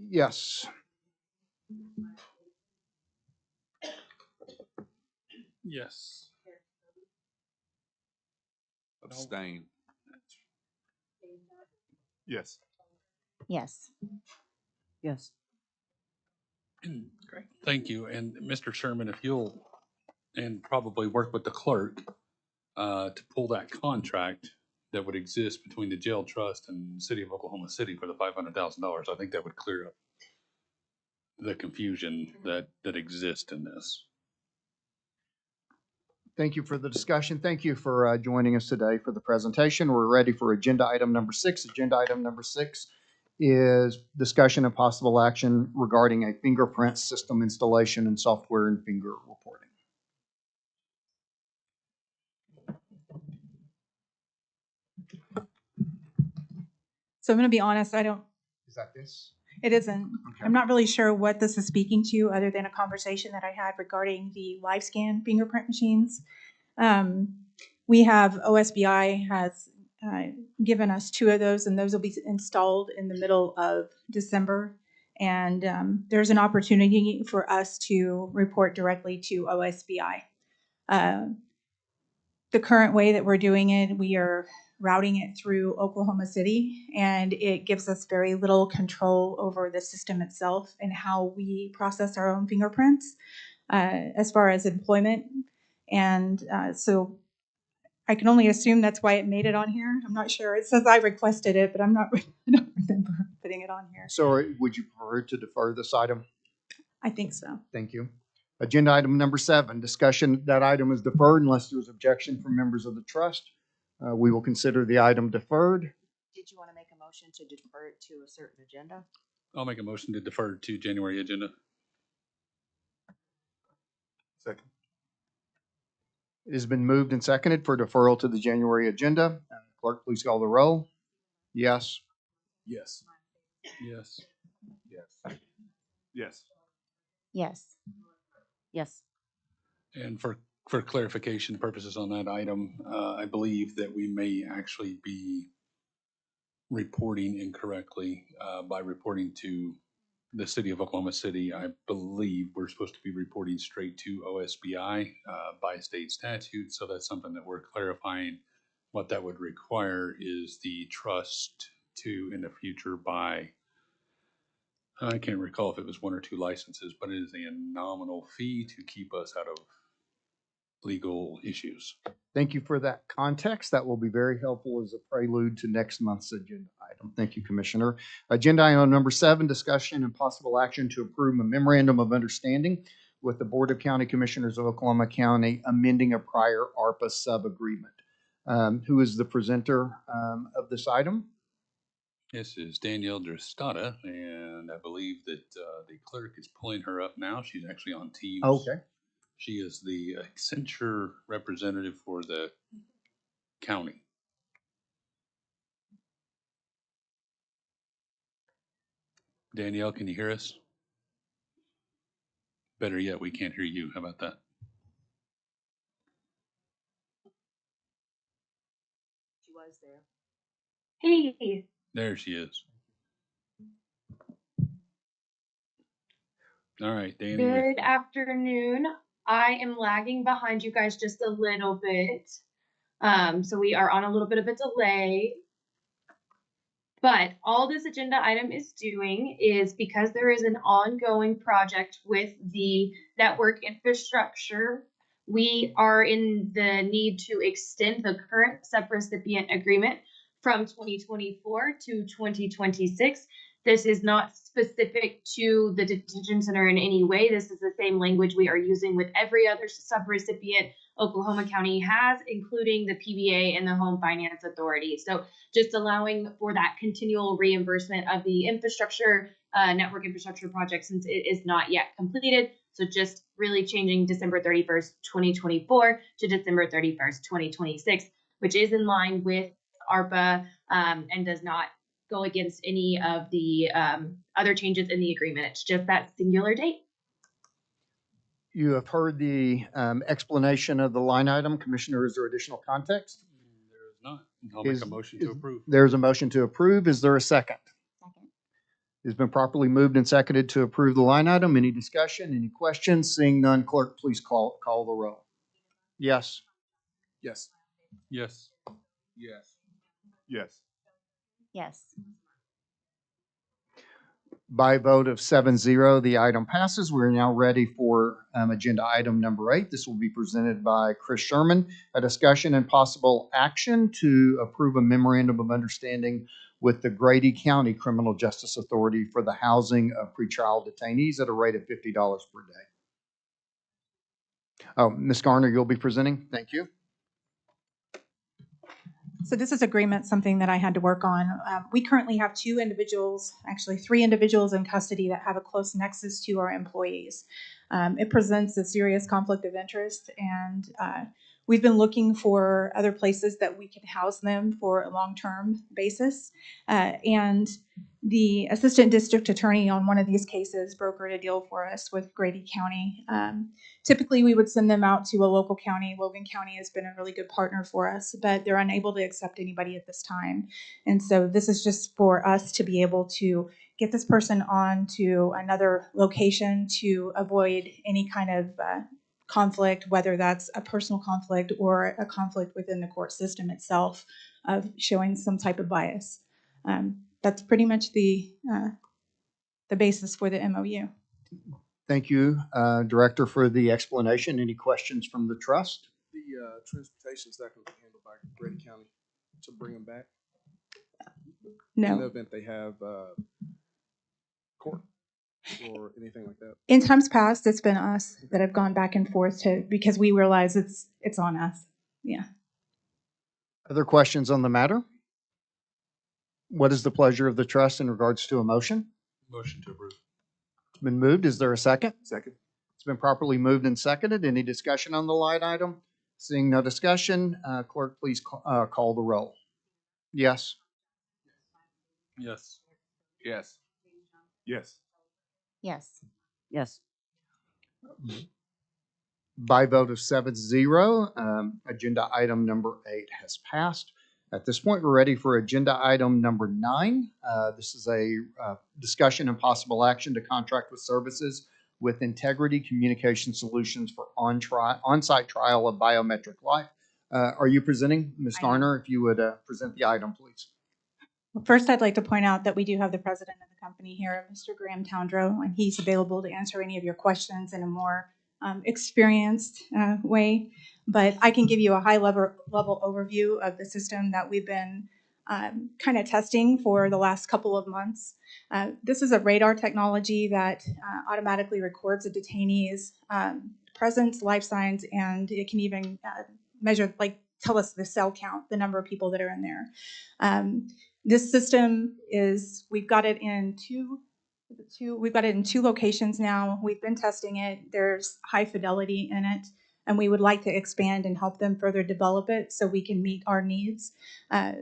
Yes.
Yes.
Abstain.
Yes.
Yes. Yes.
Great. Thank you. And Mr. Sherman, if you'll, and probably work with the clerk to pull that contract that would exist between the jail trust and the city of Oklahoma City for the $500,000, I think that would clear up the confusion that exists in this.
Thank you for the discussion. Thank you for joining us today for the presentation. We're ready for agenda item number 6. Agenda item number 6 is discussion of possible action regarding a fingerprint system installation and software and finger reporting.
So I'm going to be honest,
Is that this?
it isn't.
Okay.
I'm not really sure what this is speaking to, other than a conversation that I had regarding the live scan fingerprint machines. We have, OSBI has given us 2 of those, and those will be installed in the middle of December. And there's an opportunity for us to report directly to OSBI. The current way that we're doing it, we are routing it through Oklahoma City, and it gives us very little control over the system itself and how we process our own fingerprints as far as employment. And so I can only assume that's why it made it on here. I'm not sure. It says I requested it, but I don't remember putting it on here.
So would you prefer to defer this item?
I think so.
Thank you. Agenda item number 7, discussion. That item is deferred unless there's objection from members of the trust. We will consider the item deferred.
Did you want to make a motion to defer it to a certain agenda?
I'll make a motion to defer to January agenda.
Second.
It has been moved and seconded for deferral to the January agenda. Clerk, please call the roll. Yes.
Yes. Yes.
Yes.
Yes.
Yes. Yes.
And for clarification purposes on that item, I believe that we may actually be reporting incorrectly by reporting to the city of Oklahoma City. I believe we're supposed to be reporting straight to OSBI by state statute. So that's something that we're clarifying. What that would require is the trust to, in the future, buy, I can't recall if it was 1 or 2 licenses, but it is a nominal fee to keep us out of legal issues.
Thank you for that context. That will be very helpful as a prelude to next month's agenda item. Thank you, Commissioner. Agenda item number 7, discussion and possible action to approve a memorandum of understanding with the Board of County Commissioners of Oklahoma County amending a prior ARPA sub-agreement. Who is the presenter of this item?
This is Danielle Drestata, and I believe that the clerk is pulling her up now. She's actually on Teams.
Okay.
She is the Accenture representative for the county. Danielle, can you hear us? Better yet, we can't hear you. How about that?
She was there. Hey,
There she is. All right, Danny.
good afternoon. I am lagging behind you guys just a little bit. So we are on a little bit of a delay. But all this agenda item is doing is because there is an ongoing project with the network infrastructure, we are in the need to extend the current subrecipient agreement from 2024 to 2026. This is not specific to the detention center in any way. This is the same language we are using with every other subrecipient Oklahoma County has, including the PBA and the Home Finance Authority. So just allowing for that continual reimbursement of the infrastructure, network infrastructure project, since it is not yet completed. So just really changing December 31st, 2024 to December 31st, 2026, which is in line with ARPA and does not go against any of the other changes in the agreement. It's just that singular date.
You have heard the explanation of the line item. Commissioner, is there additional context?
There is not. I'll make a motion to approve.
There's a motion to approve. Is there a second?
Second.
It's been properly moved and seconded to approve the line item. Any discussion, any questions? Seeing none, clerk, please call the roll. Yes.
Yes.
Yes.
Yes.
Yes.
Yes.
By a vote of 7-0, the item passes. We're now ready for agenda item number 8. This will be presented by Chris Sherman, a discussion and possible action to approve a memorandum of understanding with the Grady County Criminal Justice Authority for the housing of pretrial detainees at a rate of $50 per day. Oh, Ms. Garner, you'll be presenting. Thank you.
So this is agreement, something that I had to work on. We currently have 2 individuals, actually 3 individuals in custody that have a close nexus to our employees. It presents a serious conflict of interest, and we've been looking for other places that we could house them for a long-term basis. And the assistant district attorney on one of these cases brokered a deal for us with Grady County. Typically, we would send them out to a local county. Logan County has been a really good partner for us, but they're unable to accept anybody at this time. And so this is just for us to be able to get this person on to another location to avoid any kind of conflict, whether that's a personal conflict or a conflict within the court system itself of showing some type of bias. That's pretty much the basis for the MOU.
Thank you, Director, for the explanation. Any questions from the trust?
The transportation is that going to be handled by Grady County to bring them back? In the
No.
event they have court or anything like that?
In times past, it's been us that have gone back and forth because we realize it's on us. Yeah.
Other questions on the matter? What is the pleasure of the trust in regards to a motion?
Motion to approve.
It's been moved. Is there a second?
Second.
It's been properly moved and seconded. Any discussion on the line item? Seeing no discussion, clerk, please call the roll. Yes.
Yes.
Yes.
Yes.
Yes.
Yes.
By vote of 7-0, agenda item number 8 has passed. At this point, we're ready for agenda item number 9. This is a discussion and possible action to contract with services with Integrity Communication Solutions for on-site trial of biometric life. Are you presenting, Ms.
I am.
Garner? If you would present the item, please.
Well, first, I'd like to point out that we do have the president of the company here, Mr. Graham Towndrow, and he's available to answer any of your questions in a more experienced way. But I can give you a high level overview of the system that we've been kind of testing for the last couple of months. This is a radar technology that automatically records a detainee's presence, life signs, and it can even measure, like, tell us the cell count, the number of people that are in there. This system is, we've got it in two locations now. We've been testing it. There's high fidelity in it, and we would like to expand and help them further develop it so we can meet our needs.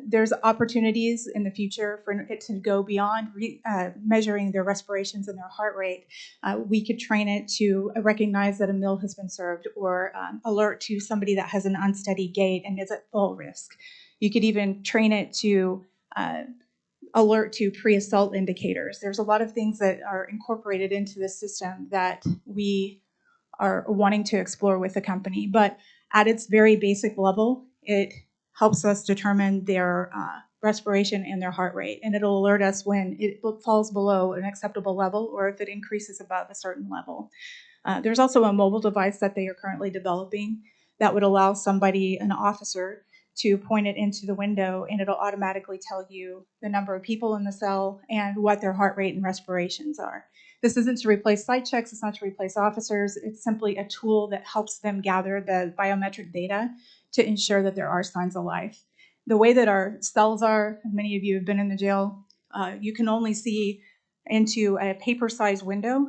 There's opportunities in the future for it to go beyond measuring their respirations and their heart rate. We could train it to recognize that a meal has been served, or alert to somebody that has an unsteady gait and is at full risk. You could even train it to alert to pre-assault indicators. There's a lot of things that are incorporated into the system that we are wanting to explore with the company. But at its very basic level, it helps us determine their respiration and their heart rate. And it'll alert us when it falls below an acceptable level or if it increases above a certain level. There's also a mobile device that they are currently developing that would allow somebody, an officer, to point it into the window, and it'll automatically tell you the number of people in the cell and what their heart rate and respirations are. This isn't to replace site checks, it's not to replace officers, it's simply a tool that helps them gather the biometric data to ensure that there are signs of life. The way that our cells are, many of you have been in the jail, you can only see into a paper-sized window.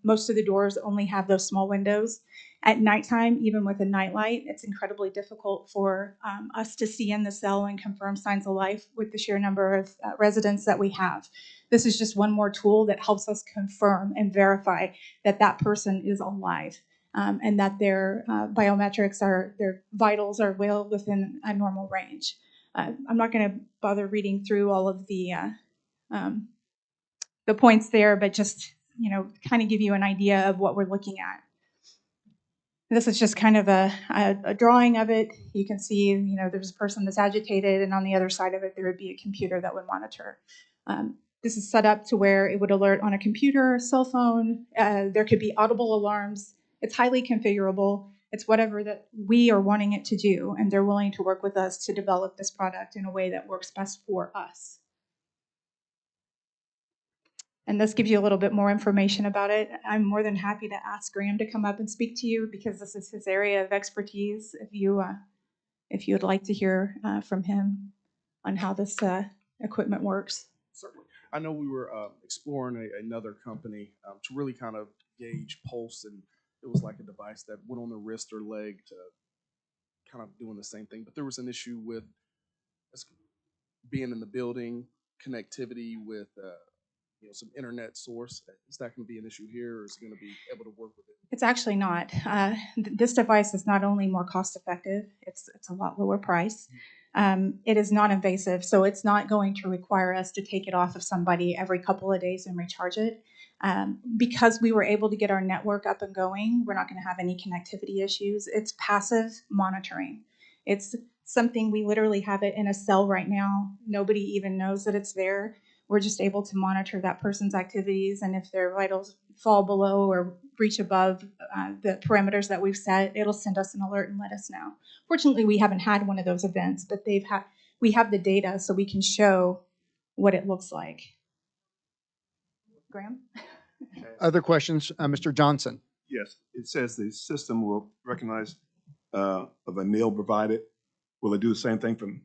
Most of the doors only have those small windows. At nighttime, even with a nightlight, it's incredibly difficult for us to see in the cell and confirm signs of life with the sheer number of residents that we have. This is just one more tool that helps us confirm and verify that that person is alive and that their biometrics, their vitals are well within a normal range. I'm not going to bother reading through all of the points there, but just, kind of give you an idea of what we're looking at. This is just kind of a drawing of it. You can see, there's a person that's agitated, and on the other side of it, there would be a computer that would monitor. This is set up to where it would alert on a computer, cell phone. There could be audible alarms. It's highly configurable. It's whatever that we are wanting it to do, and they're willing to work with us to develop this product in a way that works best for us. And this gives you a little bit more information about it. I'm more than happy to ask Graham to come up and speak to you because this is his area of expertise. If you would like to hear from him on how this equipment works.
Certainly. I know we were exploring another company to really kind of gauge pulse, and it was like a device that went on the wrist or leg to kind of doing the same thing. But there was an issue with being in the building, connectivity with some internet source. Is that going to be an issue here, or is it going to be able to work with it?
It's actually not. This device is not only more cost effective, it's a lot lower price. It is non-invasive, so it's not going to require us to take it off of somebody every couple of days and recharge it. Because we were able to get our network up and going, we're not going to have any connectivity issues. It's passive monitoring. It's something, we literally have it in a cell right now. Nobody even knows that it's there. We're just able to monitor that person's activities, and if their vitals fall below or reach above the parameters that we've set, it'll send us an alert and let us know. Fortunately, we haven't had one of those events, but we have the data so we can show what it looks like. Graham?
Other questions, Mr. Johnson?
Yes, it says the system will recognize of a meal provided. Will it do the same thing from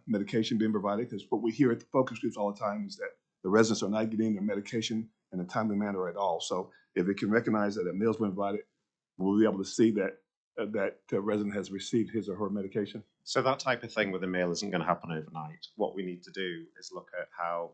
medication being provided? Because what we hear at the focus groups all the time is that the residents are not getting their medication in a timely manner at all. So if it can recognize that a meal's been provided, we'll be able to see that the resident has received his or her medication.
So that type of thing with a meal isn't going to happen overnight. What we need to do is look at how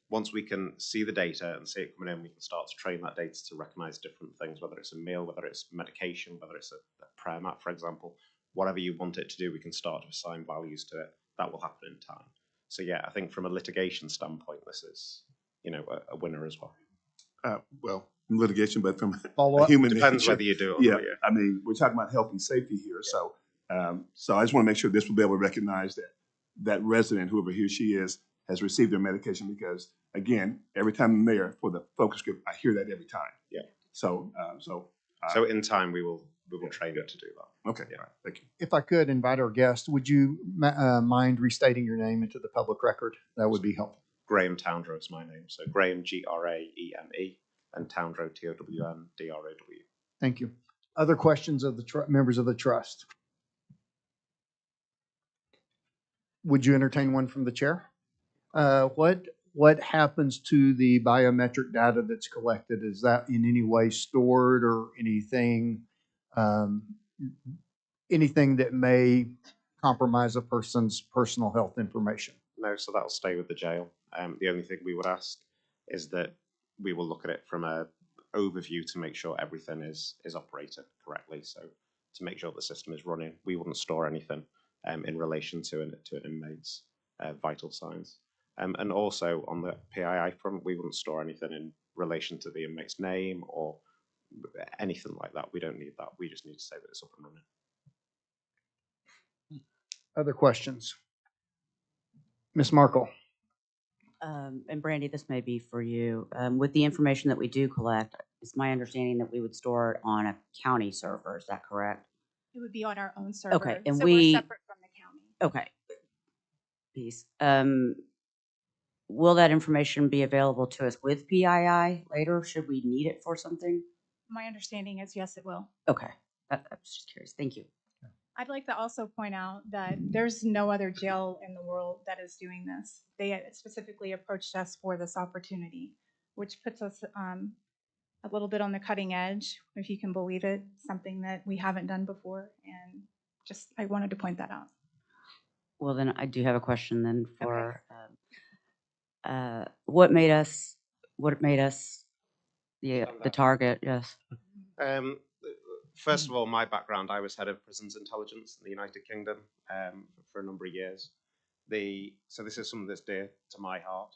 once we can see the data and see it coming in, we can start to train that data to recognize different things, whether it's a meal, whether it's medication, whether it's a prayer mat, for example. Whatever you want it to do, we can start to assign values to it. That will happen in time. So yeah, I think from a litigation standpoint, this is, you know, a winner as well.
Well, litigation, but from
Follow
a
up?
human
Depends
nature.
whether you do it or
Yeah,
not, yeah.
I mean, we're talking about health and safety here, so so I just want to make sure this will be able to recognize that that resident, whoever he or she is, has received their medication, because again, every time I'm there for the focus group, I hear that every time.
Yeah.
So
So in time, we will train it to do that.
okay, all right, thank you.
If I could invite our guest, would you mind restating your name into the public record? That would be helpful.
Graham Towndrow is my name. So Graham, Graeme, and Towndrow, Towndrow.
Thank you. Other questions of the members of the trust? Would you entertain one from the chair? What happens to the biometric data that's collected? Is that in any way stored or anything that may compromise a person's personal health information?
No, so that'll stay with the jail. The only thing we would ask is that we will look at it from a overview to make sure everything is operated correctly. So to make sure the system is running, we wouldn't store anything in relation to an inmate's vital signs. And also on the PII front, we wouldn't store anything in relation to the inmate's name or anything like that. We don't need that. We just need to say that it's up and running.
Other questions? Ms. Markle?
And Brandy, this may be for you. With the information that we do collect, it's my understanding that we would store it on a county server. Is that correct?
It would be on our own server.
Okay, and
so
we-
we're separate from the county.
Okay. Peace. Will that information be available to us with PII later? Should we need it for something?
My understanding is yes, it will.
Okay, I was just curious. Thank you.
I'd like to also point out that there's no other jail in the world that is doing this. They specifically approached us for this opportunity, which puts us a little bit on the cutting edge, if you can believe it, something that we haven't done before. And just, I wanted to point that out.
Well, then I do have a question then for what made us the target? Yes.
First of all, my background, I was head of prisons intelligence in the United Kingdom for a number of years. So this is something that's dear to my heart.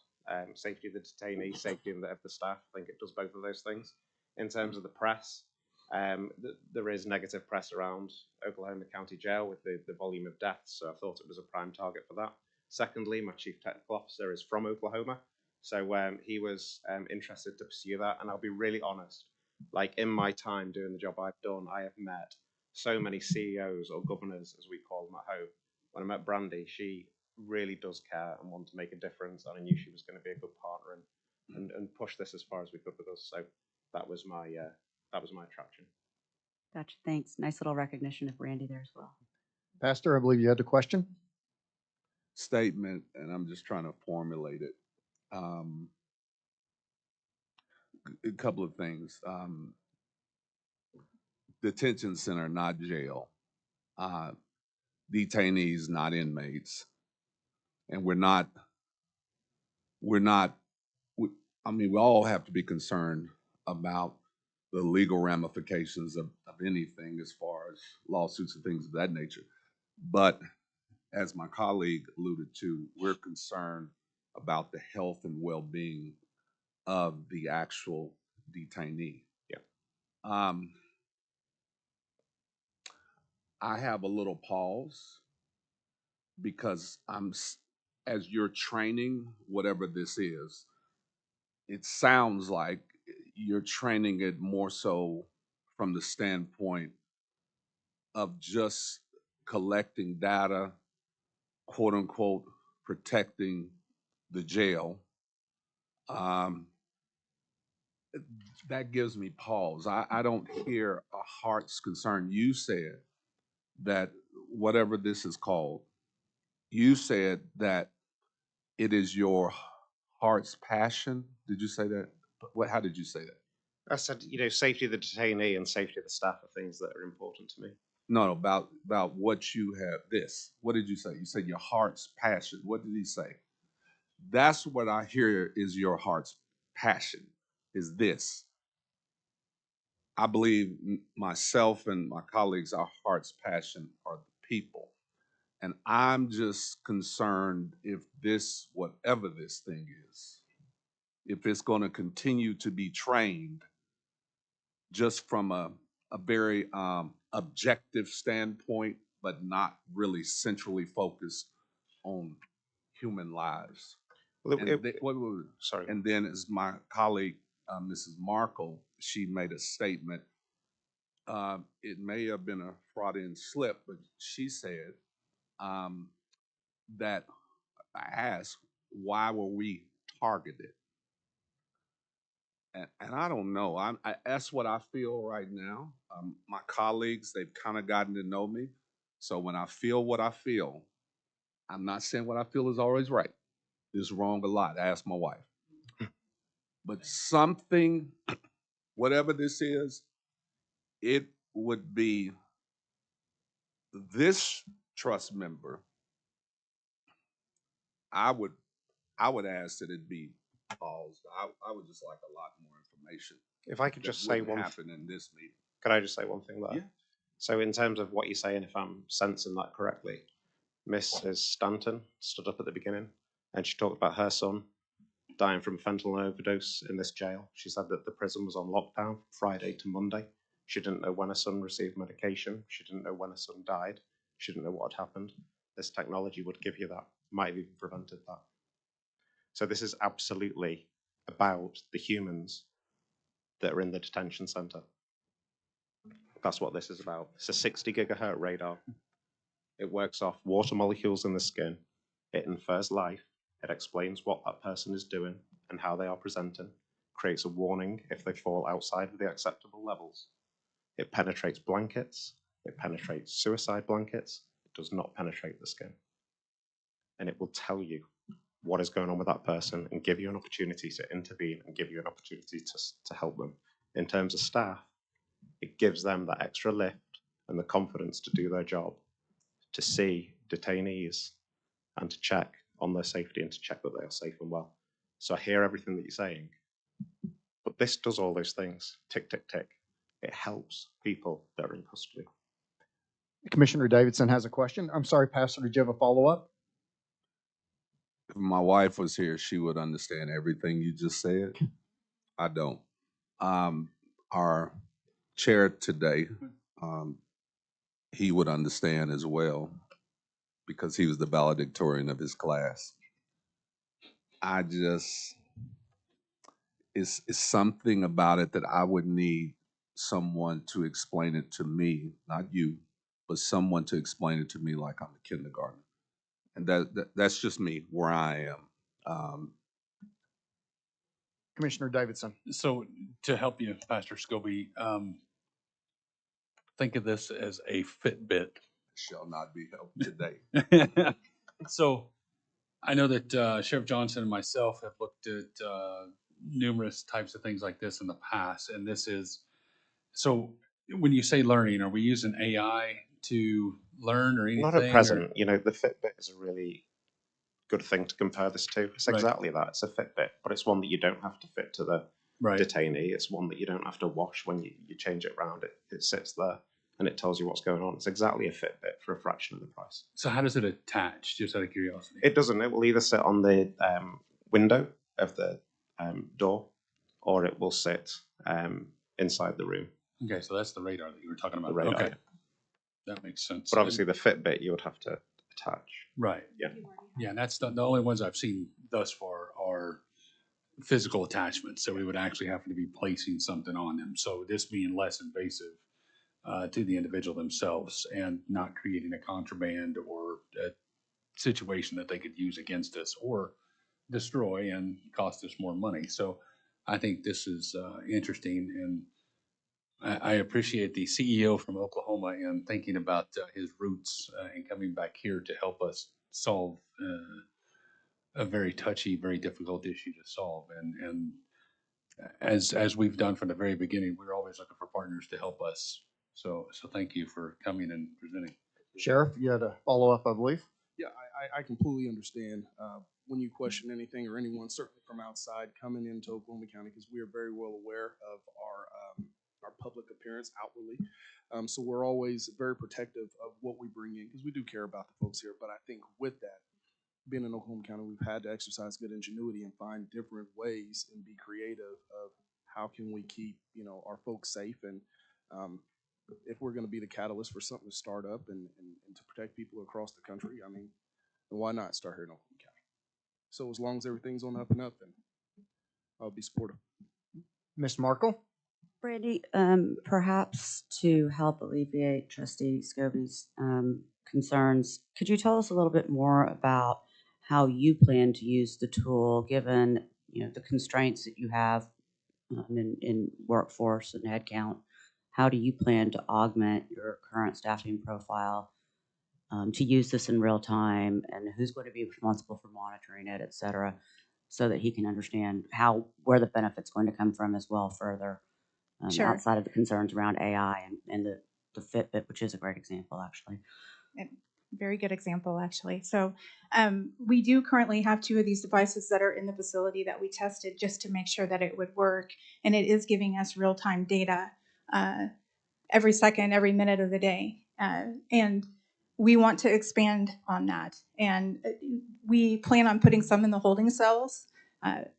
Safety of the detainee, safety of the staff. I think it does both of those things. In terms of the press, there is negative press around Oklahoma County Jail with the volume of deaths, so I thought it was a prime target for that. Secondly, my chief technical officer is from Oklahoma, so he was interested to pursue that, and I'll be really honest, like in my time doing the job I've done, I have met so many CEOs or governors, as we call them at home. When I met Brandy, she really does care and want to make a difference, and I knew she was going to be a good partner and push this as far as we could with us. So that was my attraction.
Gotcha. Thanks. Nice little recognition of Brandy there as well.
Pastor, I believe you had a question?
Statement, and I'm just trying to formulate it. A couple of things. Detention center, not jail. Detainees, not inmates. And I mean, we all have to be concerned about the legal ramifications of anything as far as lawsuits and things of that nature. But as my colleague alluded to, we're concerned about the health and well-being of the actual detainee.
Yeah.
I have a little pause because as you're training, whatever this is, it sounds like you're training it more so from the standpoint of just collecting data, quote unquote, protecting the jail. That gives me pause. I don't hear a heart's concern. You said that whatever this is called, you said that it is your heart's passion. Did you say that? How did you say that?
I said, safety of the detainee and safety of the staff are things that are important to me.
No, about what you have. What did you say? You said your heart's passion. What did he say? That's what I hear is your heart's passion, is this. I believe myself and my colleagues, our heart's passion are the people. And I'm just concerned if this, whatever this thing is, if it's going to continue to be trained just from a very objective standpoint, but not really centrally focused on human lives.
Well,
And sorry. And then as my colleague, Mrs. Markle, she made a statement. It may have been a Freudian slip, but she said that I asked, why were we targeted? And I don't know. That's what I feel right now. My colleagues, they've kind of gotten to know me. So when I feel what I feel, I'm not saying what I feel is always right. It's wrong a lot. Ask my wife. But something, whatever this is, it would be this trust member. I would ask that it be paused. I would just like a lot more information.
If I could just say one
happen in this meeting.
Could I just say one thing there?
Yeah.
So in terms of what you're saying, if I'm sensing that correctly, Mrs. Stanton stood up at the beginning and she talked about her son dying from fentanyl overdose in this jail. She said that the prison was on lockdown Friday to Monday. She didn't know when her son received medication. She didn't know when her son died. She didn't know what had happened. This technology would give you that, might have even prevented that. So this is absolutely about the humans that are in the detention center. That's what this is about. It's a 60 gigahertz radar. It works off water molecules in the skin. It infers life. It explains what that person is doing and how they are presenting. Creates a warning if they fall outside of the acceptable levels. It penetrates blankets. It penetrates suicide blankets. It does not penetrate the skin. And it will tell you what is going on with that person and give you an opportunity to intervene and give you an opportunity to help them. In terms of staff, it gives them that extra lift and the confidence to do their job, to see detainees and to check on their safety and to check that they are safe and well. So I hear everything that you're saying, but this does all those things, tick, tick, tick. It helps people that are in custody.
Commissioner Davidson has a question. I'm sorry, Pastor, did you have a follow-up?
If my wife was here, she would understand everything you just said. I don't. Our chair today, he would understand as well because he was the valedictorian of his class. It's something about it that I would need someone to explain it to me, not you, but someone to explain it to me like I'm a kindergartner. And that's just me, where I am.
Commissioner Davidson.
So to help you, Pastor Scobie, think of this as a Fitbit.
Shall not be helped today.
So I know that Sheriff Johnson and myself have looked at numerous types of things like this in the past, and this is, so when you say learning, are we using AI to learn or anything?
Not at present. You know, the Fitbit is a really good thing to compare this to. It's exactly that. It's a Fitbit, but it's one that you don't have to fit to the detainee. It's one that you don't have to wash when you change it around. It sits there and it tells you what's going on. It's exactly a Fitbit for a fraction of the price.
So how does it attach, just out of curiosity?
It doesn't. It will either sit on the window of the door or it will sit inside the room.
Okay, so that's the radar that you were talking about.
The radar.
Okay, that makes sense.
But obviously the Fitbit you would have to attach.
Right.
Yeah.
Yeah, and that's the only ones I've seen thus far are physical attachments. So we would actually have to be placing something on them. So this being less invasive to the individual themselves and not creating a contraband or a situation that they could use against us or destroy and cost us more money. So I think this is interesting, and I appreciate the CEO from Oklahoma and thinking about his roots and coming back here to help us solve a very touchy, very difficult issue to solve. And as we've done from the very beginning, we're always looking for partners to help us. So thank you for coming and presenting.
Sheriff, you had a follow-up, I believe?
Yeah,
I completely understand when you question anything or anyone, certainly from outside, coming into Oklahoma County, because we are very well aware of our public appearance outwardly. So we're always very protective of what we bring in, because we do care about the folks here. But I think with that, being in Oklahoma County, we've had to exercise good ingenuity and find different ways and be creative of how can we keep, you know, our folks safe. And if we're going to be the catalyst for something to start up and to protect people across the country, I mean, then why not start here in Oklahoma County? So as long as everything's on up and up, then I'll be supportive.
Ms. Markle?
Brandy, perhaps to help alleviate Trustee Scobie's concerns, could you tell us a little bit more about how you plan to use the tool, given, you know, the constraints that you have in workforce and headcount? How do you plan to augment your current staffing profile to use this in real time, and who's going to be responsible for monitoring it, et cetera, so that he can understand where the benefit's going to come from as well further,
Sure.
outside of the concerns around AI and the Fitbit, which is a great example, actually.
Very good example, actually. So we do currently have 2 of these devices that are in the facility that we tested just to make sure that it would work. And it is giving us real-time data every second, every minute of the day. And we want to expand on that. And we plan on putting some in the holding cells.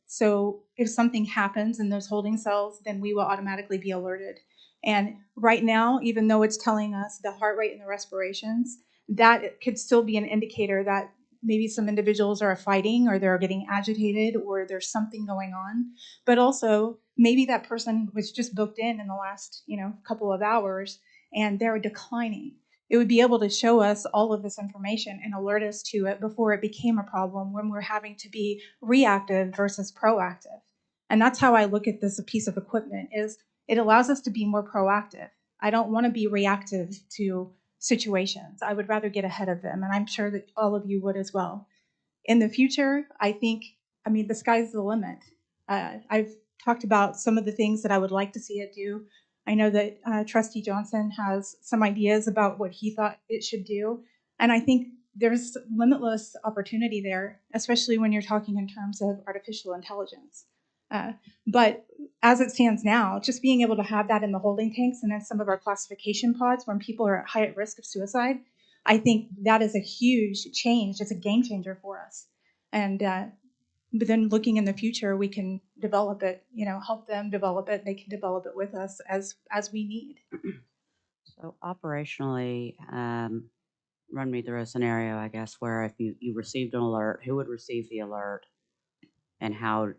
So if something happens in those holding cells, then we will automatically be alerted. And right now, even though it's telling us the heart rate and the respirations, that could still be an indicator that maybe some individuals are fighting or they're getting agitated or there's something going on. But also, maybe that person was just booked in the last, couple of hours and they're declining. It would be able to show us all of this information and alert us to it before it became a problem when we're having to be reactive versus proactive. And that's how I look at this piece of equipment, is it allows us to be more proactive. I don't want to be reactive to situations. I would rather get ahead of them, and I'm sure that all of you would as well. In the future, the sky's the limit. I've talked about some of the things that I would like to see it do. I know that Trustee Johnson has some ideas about what he thought it should do, and I think there's limitless opportunity there, especially when you're talking in terms of artificial intelligence. But as it stands now, just being able to have that in the holding tanks and in some of our classification pods when people are high at risk of suicide, I think that is a huge change. It's a game changer for us. And but then looking in the future, we can develop it, help them develop it. They can develop it with us as we need.
So operationally, run me through a scenario, I guess, where if you received an alert, who would receive the alert? And and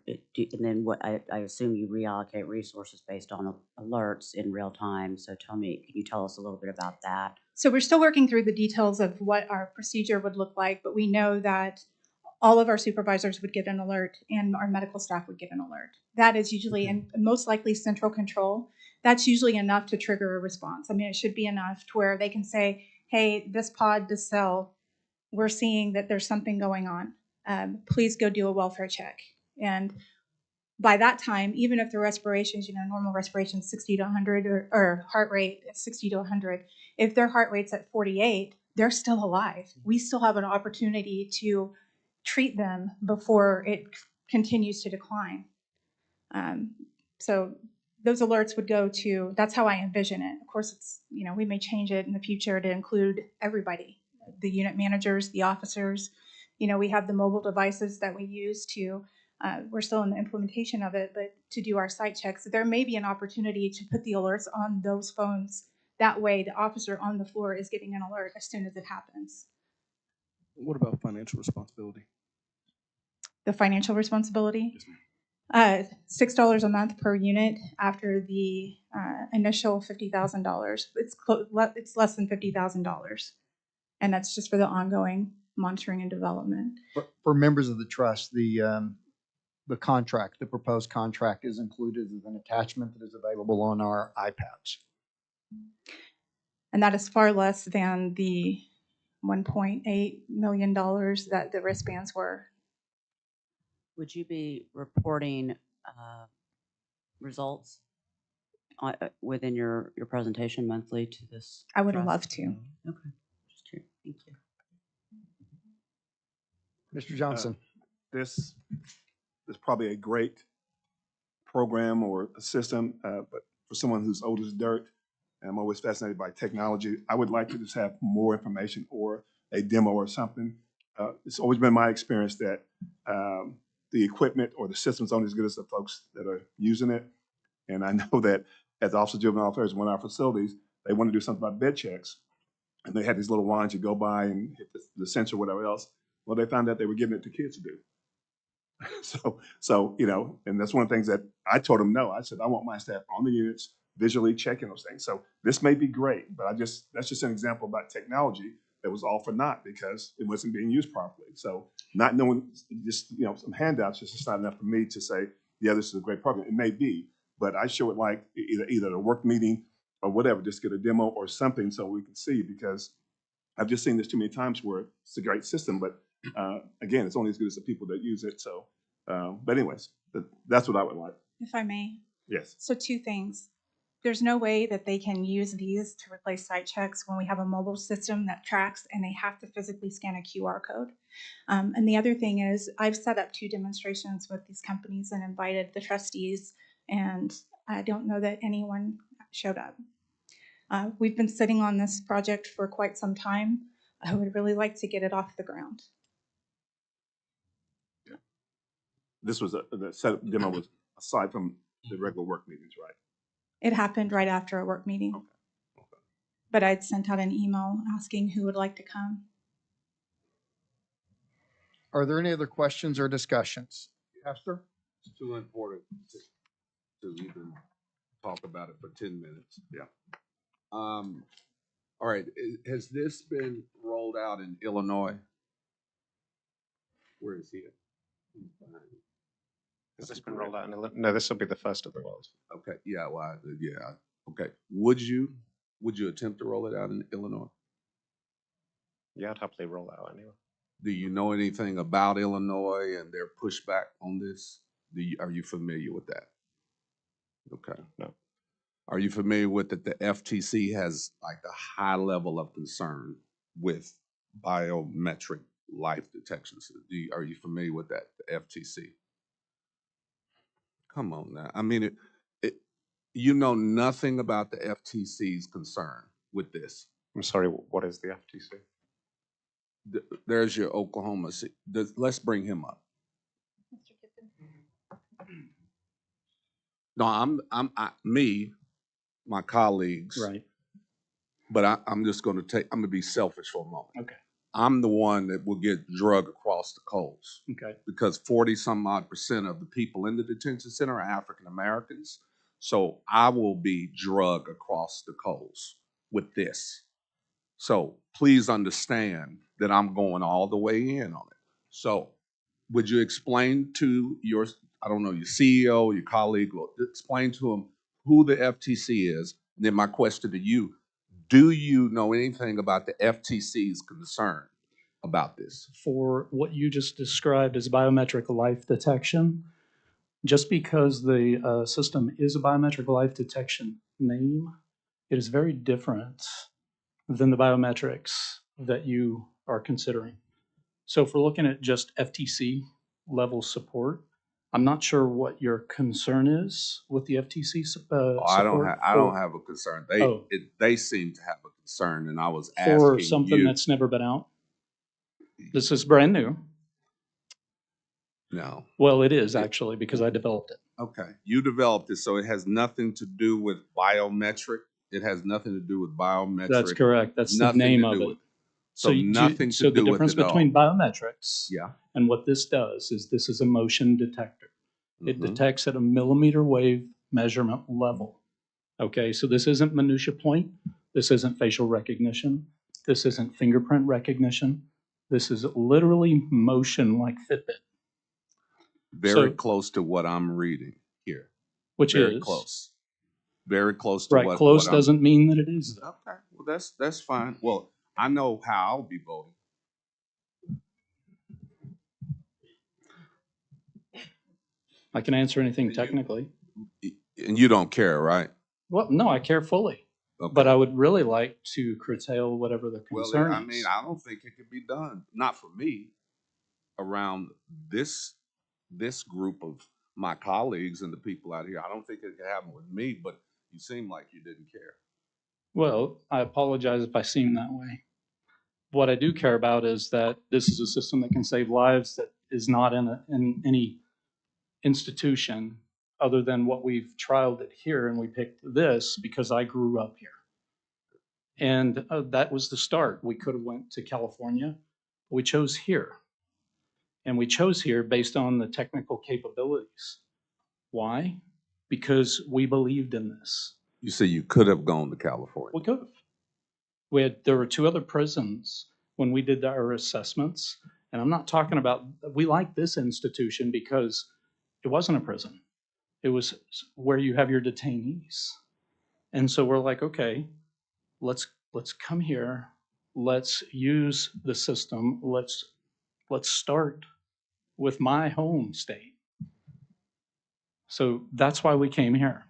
then what I assume you reallocate resources based on alerts in real time. So can you tell us a little bit about that?
So we're still working through the details of what our procedure would look like, but we know that all of our supervisors would get an alert and our medical staff would get an alert. That is usually, and most likely central control, that's usually enough to trigger a response. I mean, it should be enough to where they can say, hey, this pod, this cell, we're seeing that there's something going on. Please go do a welfare check. And by that time, even if the respirations, normal respiration 60 to 100 or heart rate at 60 to 100, if their heart rate's at 48, they're still alive. We still have an opportunity to treat them before it continues to decline. So those alerts would go to, that's how I envision it. Of course, it's, we may change it in the future to include everybody, the unit managers, the officers. We have the mobile devices that we use to, we're still in the implementation of it, but to do our site checks. So there may be an opportunity to put the alerts on those phones. That way, the officer on the floor is getting an alert as soon as it happens.
What about financial responsibility?
The financial responsibility?
Yes, ma'am.
$6 a month per unit after the initial $50,000. It's less than $50,000, and that's just for the ongoing monitoring and development.
For members of the trust, the contract, the proposed contract, is included as an attachment that is available on our iPads.
And that is far less than the $1.8 million that the wristbands were.
Would you be reporting results within your presentation monthly to this?
I would
trust?
love to.
Okay, just curious. Thank you.
Mr. Johnson.
This is probably a great program or a system, but for someone who's old as dirt, and I'm always fascinated by technology, I would like to just have more information or a demo or something. It's always been my experience that the equipment or the system's only as good as the folks that are using it. And I know that as Office of Juvenile Affairs, one of our facilities, they want to do something about bed checks. And they had these little wands you go by and hit the sensor, whatever else. Well, they found out they were giving it to kids to do. So, you know, and that's one of the things that I told them no. I said, I want my staff on the units, visually checking those things. So this may be great, but that's just an example about technology that was all for naught because it wasn't being used properly. So not knowing just, you know, some handouts is just not enough for me to say, yeah, this is a great program. It may be, but I sure would like either a work meeting or whatever, just get a demo or something so we can see, because I've just seen this too many times where it's a great system, but again, it's only as good as the people that use it. So, but anyways, that's what I would like.
If I may.
Yes.
So 2 things. There's no way that they can use these to replace site checks when we have a mobile system that tracks and they have to physically scan a QR code. And the other thing is I've set up 2 demonstrations with these companies and invited the trustees, and I don't know that anyone showed up. We've been sitting on this project for quite some time. I would really like to get it off the ground.
This was the setup demo was aside from the regular work meetings, right?
It happened right after a work meeting.
Okay.
But I'd sent out an email asking who would like to come.
Are there any other questions or discussions? Pastor?
It's too important to even talk about it for 10 minutes.
Yeah.
All right. Has this been rolled out in Illinois? Where is he at?
Has this been rolled out in Illinois? No, this will be the first of the world.
Okay. Yeah. Well, yeah. Okay. Would you attempt to roll it out in Illinois?
Yeah, I'd happily roll it out anyway.
Do you know anything about Illinois and their pushback on this? Are you familiar with that? Okay.
No.
Are you familiar with that the FTC has like a high level of concern with biometric life detection? Are you familiar with that, the FTC? Come on now. I mean, you know nothing about the FTC's concern with this.
I'm sorry, what is the FTC?
There's your Oklahoma. Let's bring him up. No, my colleagues.
Right.
But I'm just going to I'm going to be selfish for a moment.
Okay.
I'm the one that will get drug across the coals.
Okay.
Because 40-some-odd% of the people in the detention center are African Americans. So I will be drug across the coals with this. So please understand that I'm going all the way in on it. So would you explain to your CEO, your colleague, explain to them who the FTC is? And then my question to you, do you know anything about the FTC's concern about this?
For what you just described as biometric life detection, just because the system is a biometric life detection name, it is very different than the biometrics that you are considering. So if we're looking at just FTC level support, I'm not sure what your concern is with the FTC support.
I don't have a concern. They seem to have a concern, and I was asking
for something
you.
That's never been out. This is brand new.
No.
Well, it is actually because I developed it.
Okay, you developed it, so it has nothing to do with biometric. It has nothing to do with biometric.
That's correct. That's the name of it.
So nothing to do with it.
So the difference between biometrics and what this does is this is a motion detector. It detects at a millimeter wave measurement level. Okay, so this isn't minutia point. This isn't facial recognition. This isn't fingerprint recognition. This is literally motion like Fitbit.
Very close to what I'm reading here.
Which
very
is
close. Very close to
right.
what
Close
what
doesn't mean that it is.
Okay, well that's fine. Well, I know how I'll be voting.
I can answer anything technically.
And you don't care, right?
Well, no, I care fully.
Okay.
But I would really like to curtail whatever the concern
Well, I
is.
mean, I don't think it could be done. Not for me. around this group of my colleagues and the people out here. I don't think it could happen with me, but you seem like you didn't care.
Well, I apologize if I seem that way. What I do care about is that this is a system that can save lives, that is not in any institution other than what we've trialed it here, and we picked this because I grew up here. And that was the start. We could have went to California. We chose here. And we chose here based on the technical capabilities. Why? Because we believed in this.
You say you could have gone to California.
We could have. There were 2 other prisons when we did our assessments. And I'm not talking about, we like this institution because it wasn't a prison. It was where you have your detainees. And so we're like, okay, let's come here. Let's use the system. Let's start with my home state. So that's why we came here.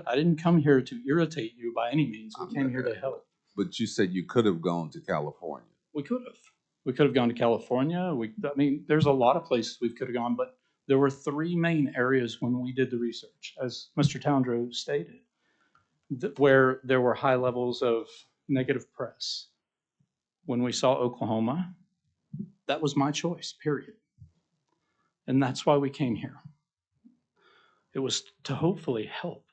I didn't come here to irritate you by any means. We came here to help.
But you said you could have gone to California.
We could have. We could have gone to California. I mean, there's a lot of places we could have gone, but there were 3 main areas when we did the research, as Mr. Towndrow stated, where there were high levels of negative press. When we saw Oklahoma, that was my choice, period. And that's why we came here. It was to hopefully help.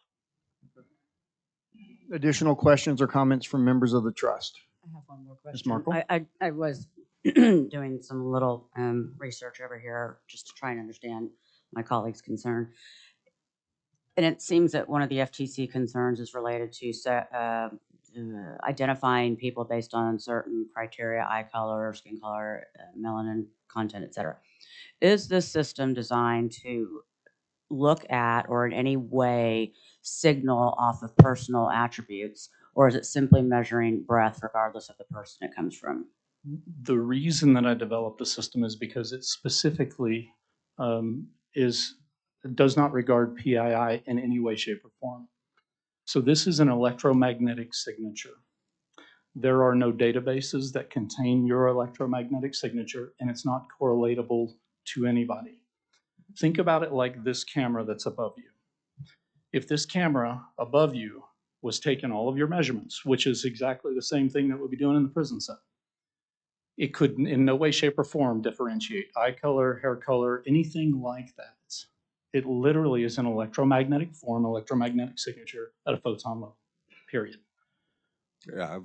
Additional questions or comments from members of the trust?
I have one more question.
Ms. Markle?
I was doing some little research over here just to try and understand my colleague's concern. And it seems that one of the FTC concerns is related to identifying people based on certain criteria, eye color, skin color, melanin content, et cetera. Is this system designed to look at or in any way signal off of personal attributes, or is it simply measuring breath regardless of the person it comes from?
The reason that I developed the system is because it specifically does not regard PII in any way, shape, or form. So this is an electromagnetic signature. There are no databases that contain your electromagnetic signature, and it's not correlatable to anybody. Think about it like this camera that's above you. If this camera above you was taking all of your measurements, which is exactly the same thing that we'll be doing in the prison set, it could in no way, shape, or form differentiate eye color, hair color, anything like that. It literally is an electromagnetic form, electromagnetic signature at a photon level, period.
Yeah.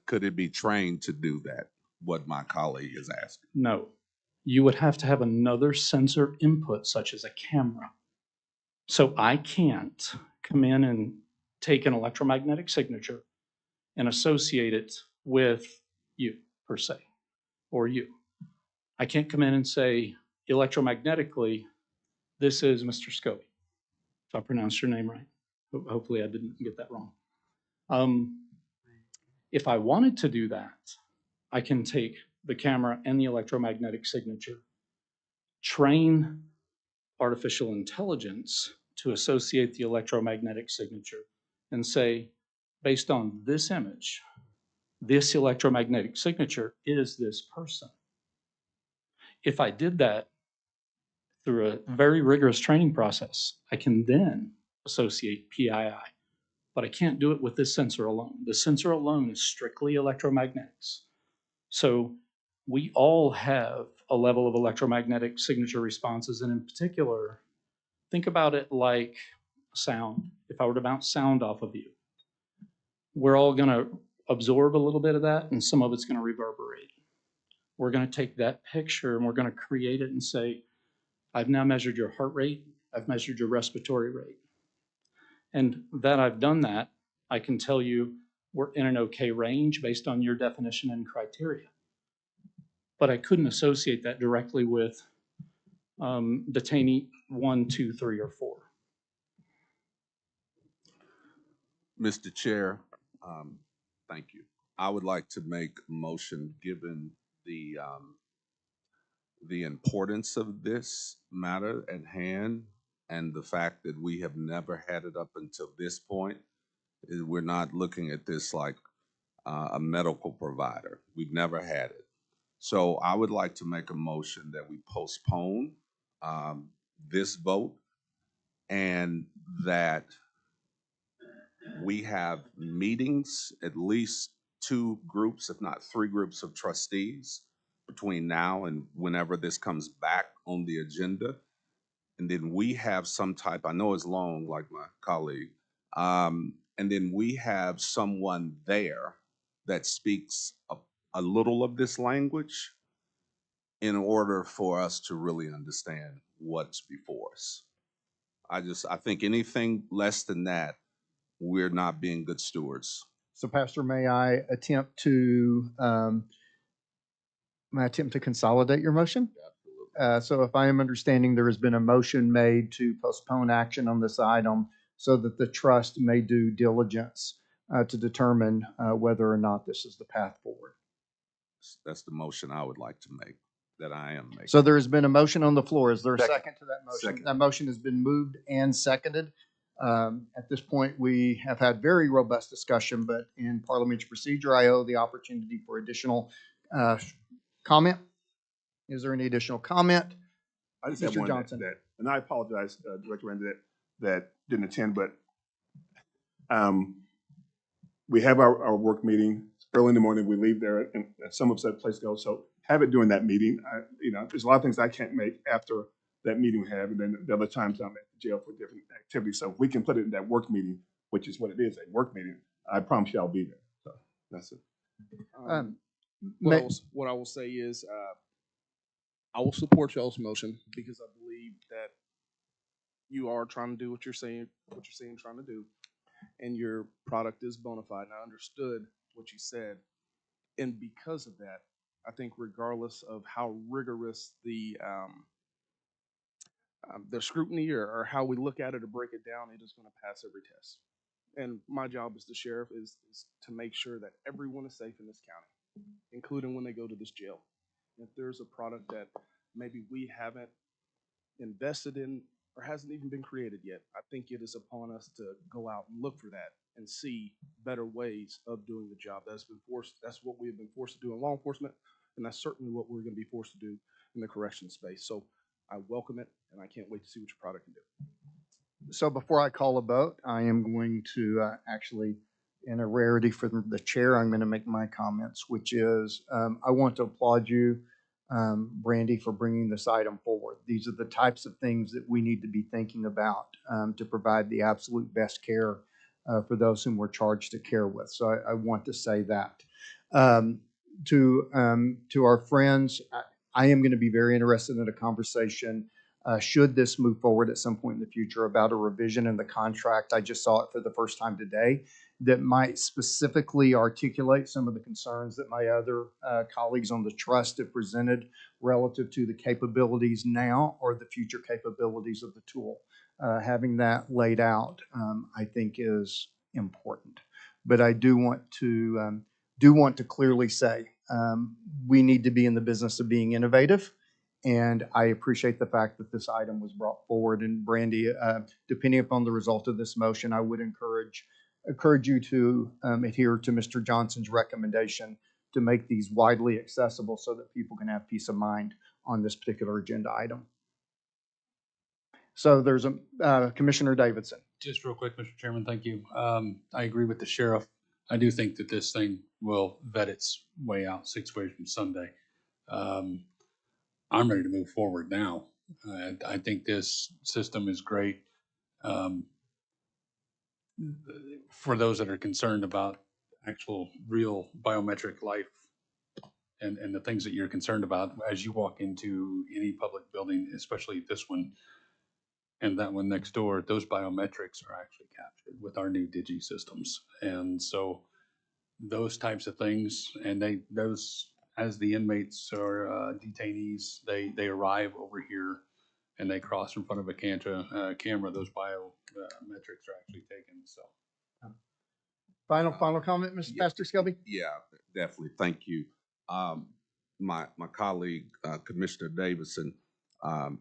Could it be trained to do that? What my colleague is asking.
No. You would have to have another sensor input, such as a camera. So I can't come in and take an electromagnetic signature and associate it with you, per se, or you. I can't come in and say electromagnetically, this is Mr. Scobie, if I pronounced your name right. Hopefully I didn't get that wrong. If I wanted to do that, I can take the camera and the electromagnetic signature, train artificial intelligence to associate the electromagnetic signature, and say, based on this image, this electromagnetic signature is this person. If I did that through a very rigorous training process, I can then associate PII, but I can't do it with this sensor alone. The sensor alone is strictly electromagnetics. So we all have a level of electromagnetic signature responses, and in particular, think about it like sound. If I were to bounce sound off of you, we're all going to absorb a little bit of that, and some of it's going to reverberate. We're going to take that picture and we're going to create it and say, I've now measured your heart rate, I've measured your respiratory rate. And that I've done that, I can tell you we're in an okay range based on your definition and criteria. But I couldn't associate that directly with detainee 1, 2, 3, or 4.
Mr. Chair, thank you. I would like to make a motion, given the importance of this matter at hand and the fact that we have never had it up until this point. We're not looking at this like a medical provider. We've never had it. So I would like to make a motion that we postpone this vote, and that we have meetings, at least 2 groups, if not 3 groups of trustees between now and whenever this comes back on the agenda. And then we have some type, I know it's long, like my colleague, and then we have someone there that speaks a little of this language in order for us to really understand what's before us. I think anything less than that, we're not being good stewards.
So Pastor, may I attempt to consolidate your motion? So if I am understanding, there has been a motion made to postpone action on this item so that the trust may do diligence to determine whether or not this is the path forward.
That's the motion I would like to make, that I am making.
So there has been a motion on the floor. Is there a second to that motion?
Second.
That motion has been moved and seconded. At this point, we have had very robust discussion, but in parliamentary procedure, I owe the opportunity for additional comment. Is there any additional comment?
I just
Mr.
have one
Johnson.
and I apologize, Director Randy, that didn't attend, but we have our work meeting early in the morning. We leave there, and some of us have a place to go. So have it during that meeting. There's a lot of things I can't make after that meeting we have, and then the other times I'm at the jail for different activities. So if we can put it in that work meeting, which is what it is, a work meeting, I promise you I'll be there. So that's it.
What I will say is, I will support y'all's motion because I believe that you are trying to do what you're saying trying to do, and your product is bona fide. And I understood what you said, and because of that, I think regardless of how rigorous the scrutiny or how we look at it or break it down, it is going to pass every test. And my job as the sheriff is to make sure that everyone is safe in this county, including when they go to this jail. If there's a product that maybe we haven't invested in or hasn't even been created yet, I think it is upon us to go out and look for that and see better ways of doing the job. That's what we have been forced to do in law enforcement, and that's certainly what we're going to be forced to do in the correction space. So I welcome it, and I can't wait to see what your product can do.
So before I call a vote, I am going to actually, in a rarity for the chair, I'm going to make my comments, which is I want to applaud you, Brandy, for bringing this item forward. These are the types of things that we need to be thinking about to provide the absolute best care for those whom we're charged to care with. So I want to say that. To our friends, I am going to be very interested in a conversation should this move forward at some point in the future about a revision in the contract. I just saw it for the first time today that might specifically articulate some of the concerns that my other colleagues on the trust have presented relative to the capabilities now or the future capabilities of the tool. Having that laid out, I think, is important. But I do want to clearly say we need to be in the business of being innovative. And I appreciate the fact that this item was brought forward. And Brandy, depending upon the result of this motion, I would encourage you to adhere to Mr. Johnson's recommendation to make these widely accessible so that people can have peace of mind on this particular agenda item. So there's Commissioner Davidson.
Just real quick, Mr. Chairman, thank you. I agree with the sheriff. I do think that this thing will vet its way out 6 ways from Sunday. I'm ready to move forward now. I think this system is great. For those that are concerned about actual real biometric life and the things that you're concerned about as you walk into any public building, especially this one and that one next door, those biometrics are actually captured with our new Digi systems. And so those types of things, and those as the inmates or detainees, they arrive over here and they cross in front of a camera, those biometrics are actually taken. So
Final comment, Mr. Pastor Scobie?
Yeah, definitely. Thank you. My colleague, Commissioner Davidson, and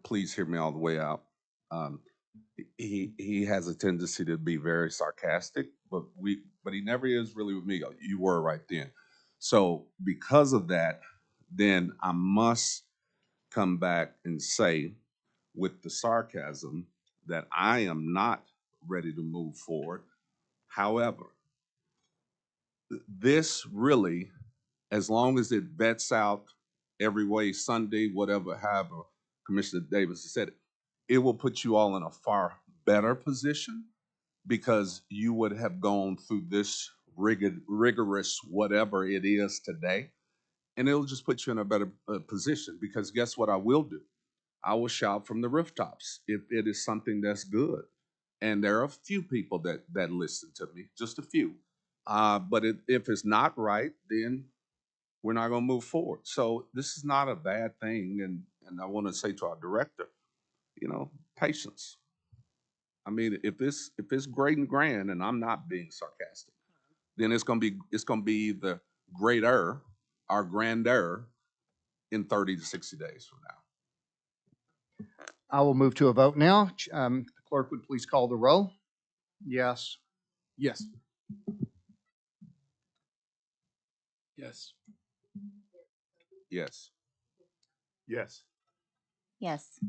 please hear me all the way out. He has a tendency to be very sarcastic, but he never is really with me. You were right then. So because of that, then I must come back and say with the sarcasm that I am not ready to move forward. However, this really, as long as it vets out every way, Sunday, whatever, however Commissioner Davis has said it, it will put you all in a far better position because you would have gone through this rigorous whatever it is today, and it'll just put you in a better position because guess what I will do? I will shout from the rooftops if it is something that's good. And there are a few people that listen to me, just a few. But if it's not right, then we're not going to move forward. So this is not a bad thing. And I want to say to our director, you know, patience. I mean, if it's great and grand, and I'm not being sarcastic, then it's gonna be the greater or grander in 30 to 60 days from now.
I will move to a vote now. The clerk would please call the roll. Yes.
Yes.
Yes.
Yes.
Yes.
Yes.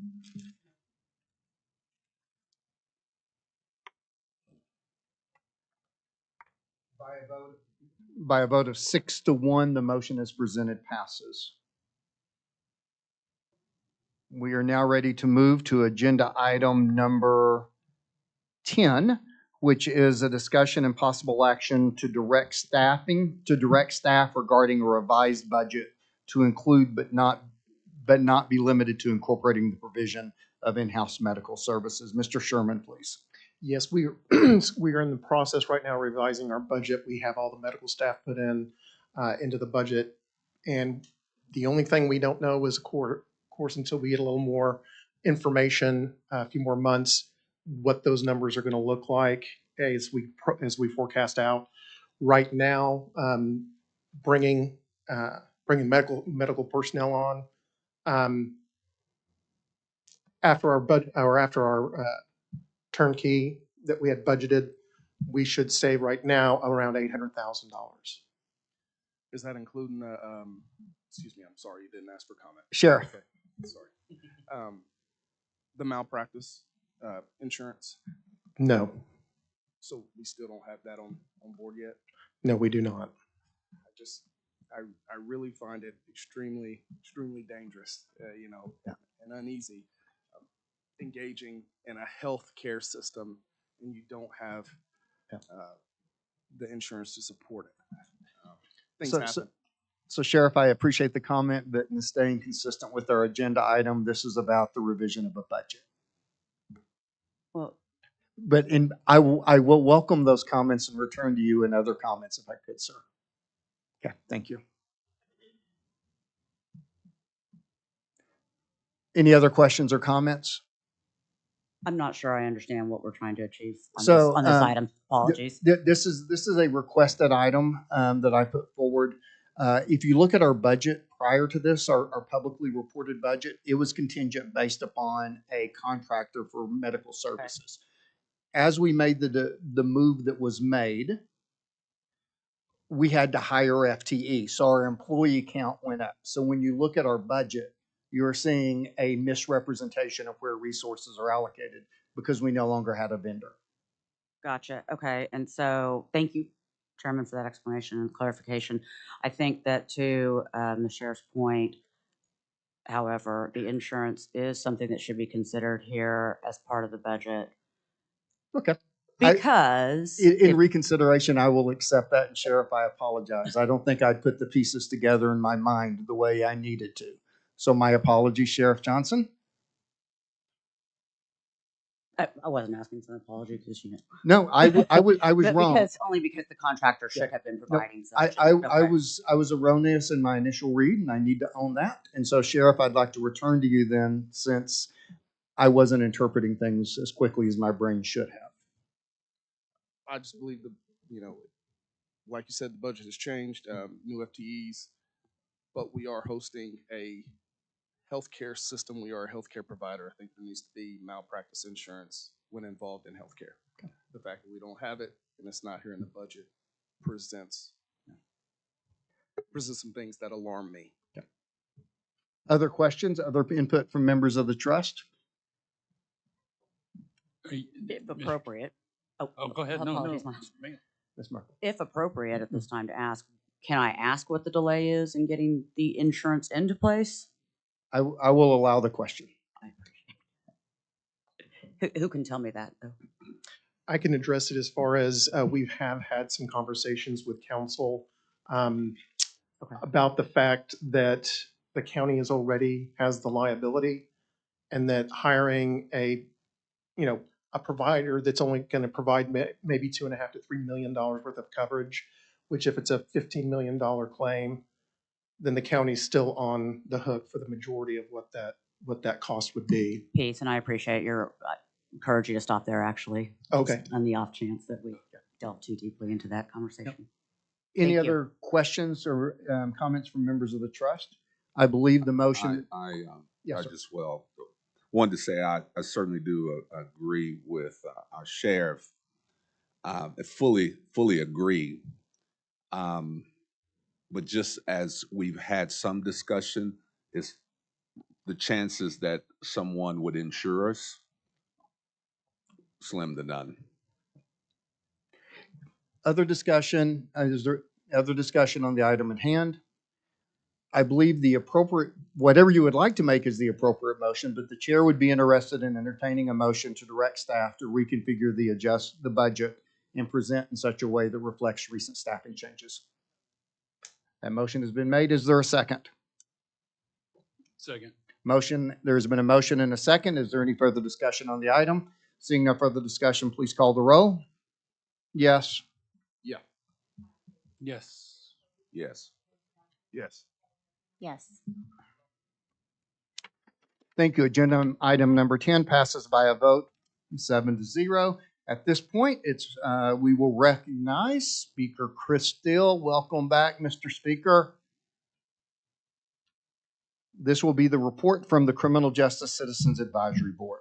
By a vote of 6-1, the motion as presented passes. We are now ready to move to agenda item number 10, which is a discussion and possible action to direct staff regarding a revised budget to include but not be limited to incorporating the provision of in-house medical services. Mr. Sherman, please.
Yes, we are, we are in the process right now revising our budget. We have all the medical staff put in into the budget. And the only thing we don't know is, of course, until we get a little more information, a few more months, what those numbers are going to look like as we forecast out. Right now, bringing medical personnel on after our turnkey that we had budgeted, we should save right now around $800,000.
Is that including the, excuse me, I'm sorry, you didn't ask for comment.
Sure.
Okay, sorry. The malpractice insurance,
No,
so we still don't have that on board yet?
no, we do not.
I really find it extremely dangerous, and uneasy engaging in a healthcare system and you don't have the insurance to support it. Things happen.
So Sheriff, I appreciate the comment, but in staying consistent with our agenda item, this is about the revision of a budget.
Well,
But I will welcome those comments and return to you and other comments if I could, sir. Okay, thank you. Any other questions or comments?
I'm not sure I understand what we're trying to achieve on
So,
this item. Apologies.
This is a requested item that I put forward. If you look at our budget prior to this, our publicly reported budget, it was contingent based upon a contractor for medical services. As we made the move that was made, we had to hire FTE, so our employee count went up. So when you look at our budget, you're seeing a misrepresentation of where resources are allocated because we no longer had a vendor.
Gotcha. Okay. And so thank you, Chairman, for that explanation and clarification. I think that to the sheriff's point, however, the insurance is something that should be considered here as part of the budget.
Okay.
Because
in reconsideration, I will accept that. And Sheriff, I apologize. I don't think I put the pieces together in my mind the way I needed to. So my apologies, Sheriff Johnson.
I wasn't asking for an apology because
No, I was wrong.
Only because the contractor should have been providing
I was erroneous in my initial read, and I need to own that. And so, Sheriff, I'd like to return to you then, since I wasn't interpreting things as quickly as my brain should have.
I just believe like you said, the budget has changed, new FTEs, but we are hosting a healthcare system. We are a healthcare provider. I think there needs to be malpractice insurance when involved in healthcare. Okay. The fact that we don't have it and it's not here in the budget presents present some things that alarm me.
Other questions, other input from members of the trust?
If appropriate.
Oh, go ahead. No,
apologies,
no.
ma'am.
Ms. Merkel.
If appropriate at this time to ask, can I ask what the delay is in getting the insurance into place?
I will allow the question.
I appreciate it. Who can tell me that, though?
I can address it as far as we have had some conversations with council about the fact that the county is already has the liability and that hiring a provider that's only going to provide maybe $2.5 to $3 million worth of coverage, which if it's a $15 million claim, then the county's still on the hook for the majority of what that cost would be.
Peace, and I appreciate I encourage you to stop there, actually.
Okay.
Just on the off chance that we delve too deeply into that conversation.
Any
Thank you.
other questions or comments from members of the trust? I believe the motion.
I just wanted to say I certainly do agree with our sheriff. I fully agree. But just as we've had some discussion, is the chances that someone would insure us slim to none.
Other discussion, is there other discussion on the item at hand? I believe the appropriate, whatever you would like to make is the appropriate motion, but the chair would be interested in entertaining a motion to direct staff to reconfigure the budget and present in such a way that reflects recent staffing changes. That motion has been made. Is there a second?
Second.
There's been a motion and a second. Is there any further discussion on the item? Seeing no further discussion, please call the roll. Yes.
Yeah.
Yes.
Yes.
Yes.
Yes.
Thank you. Agenda item number 10 passes by a vote 7-0. At this point, we will recognize Speaker Chris Steele. Welcome back, Mr. Speaker. This will be the report from the Criminal Justice Citizens Advisory Board.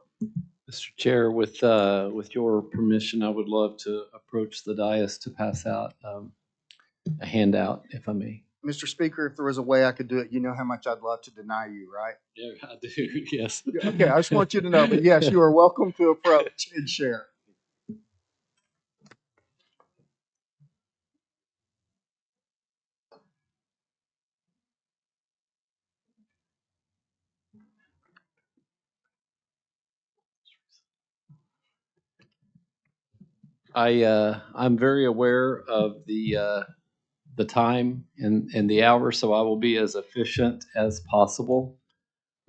Mr. Chair, with your permission, I would love to approach the dais to pass out a handout, if I may.
Mr. Speaker, if there was a way I could do it, you know how much I'd love to deny you, right?
Yeah, I do, yes.
Okay, I just want you to know, but yes, you are welcome to approach and share.
I'm very aware of the time and the hour, so I will be as efficient as possible.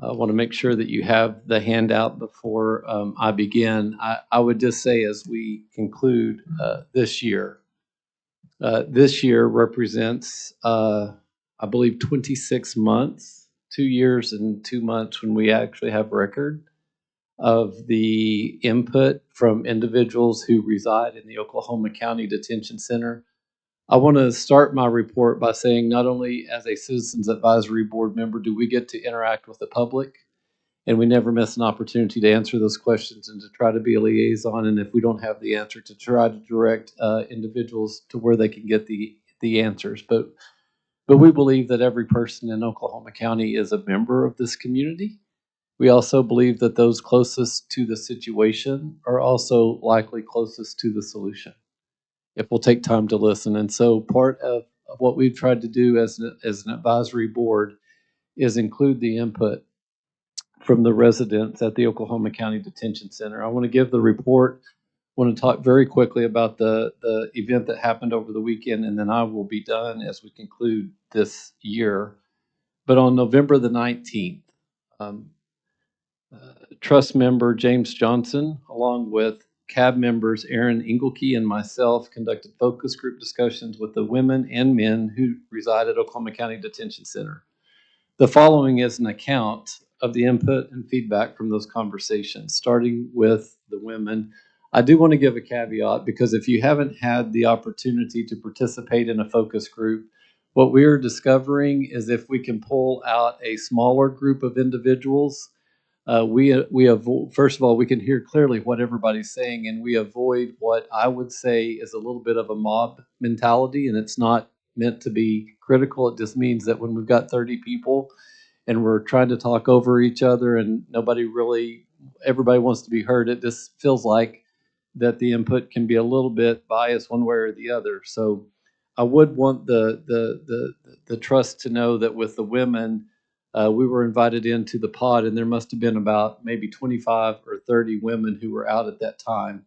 I want to make sure that you have the handout before I begin. I would just say as we conclude this year represents, I believe, 26 months, 2 years and 2 months when we actually have record of the input from individuals who reside in the Oklahoma County Detention Center. I want to start my report by saying not only as a Citizens Advisory Board member do we get to interact with the public, and we never miss an opportunity to answer those questions and to try to be a liaison, and if we don't have the answer, to try to direct individuals to where they can get the answers. But we believe that every person in Oklahoma County is a member of this community. We also believe that those closest to the situation are also likely closest to the solution, if we'll take time to listen. And so part of what we've tried to do as an advisory board is include the input from the residents at the Oklahoma County Detention Center. I want to give the report. I want to talk very quickly about the event that happened over the weekend, and then I will be done as we conclude this year. But on November the 19th, trust member James Johnson, along with CAB members Aaron Engelke and myself, conducted focus group discussions with the women and men who reside at Oklahoma County Detention Center. The following is an account of the input and feedback from those conversations, starting with the women. I do want to give a caveat, because if you haven't had the opportunity to participate in a focus group, what we're discovering is if we can pull out a smaller group of individuals, we avoid, first of all, we can hear clearly what everybody's saying, and we avoid what I would say is a little bit of a mob mentality, and it's not meant to be critical. It just means that when we've got 30 people and we're trying to talk over each other and everybody wants to be heard, it just feels like that the input can be a little bit biased one way or the other. So I would want the trust to know that with the women, we were invited into the pod, and there must have been about maybe 25 or 30 women who were out at that time.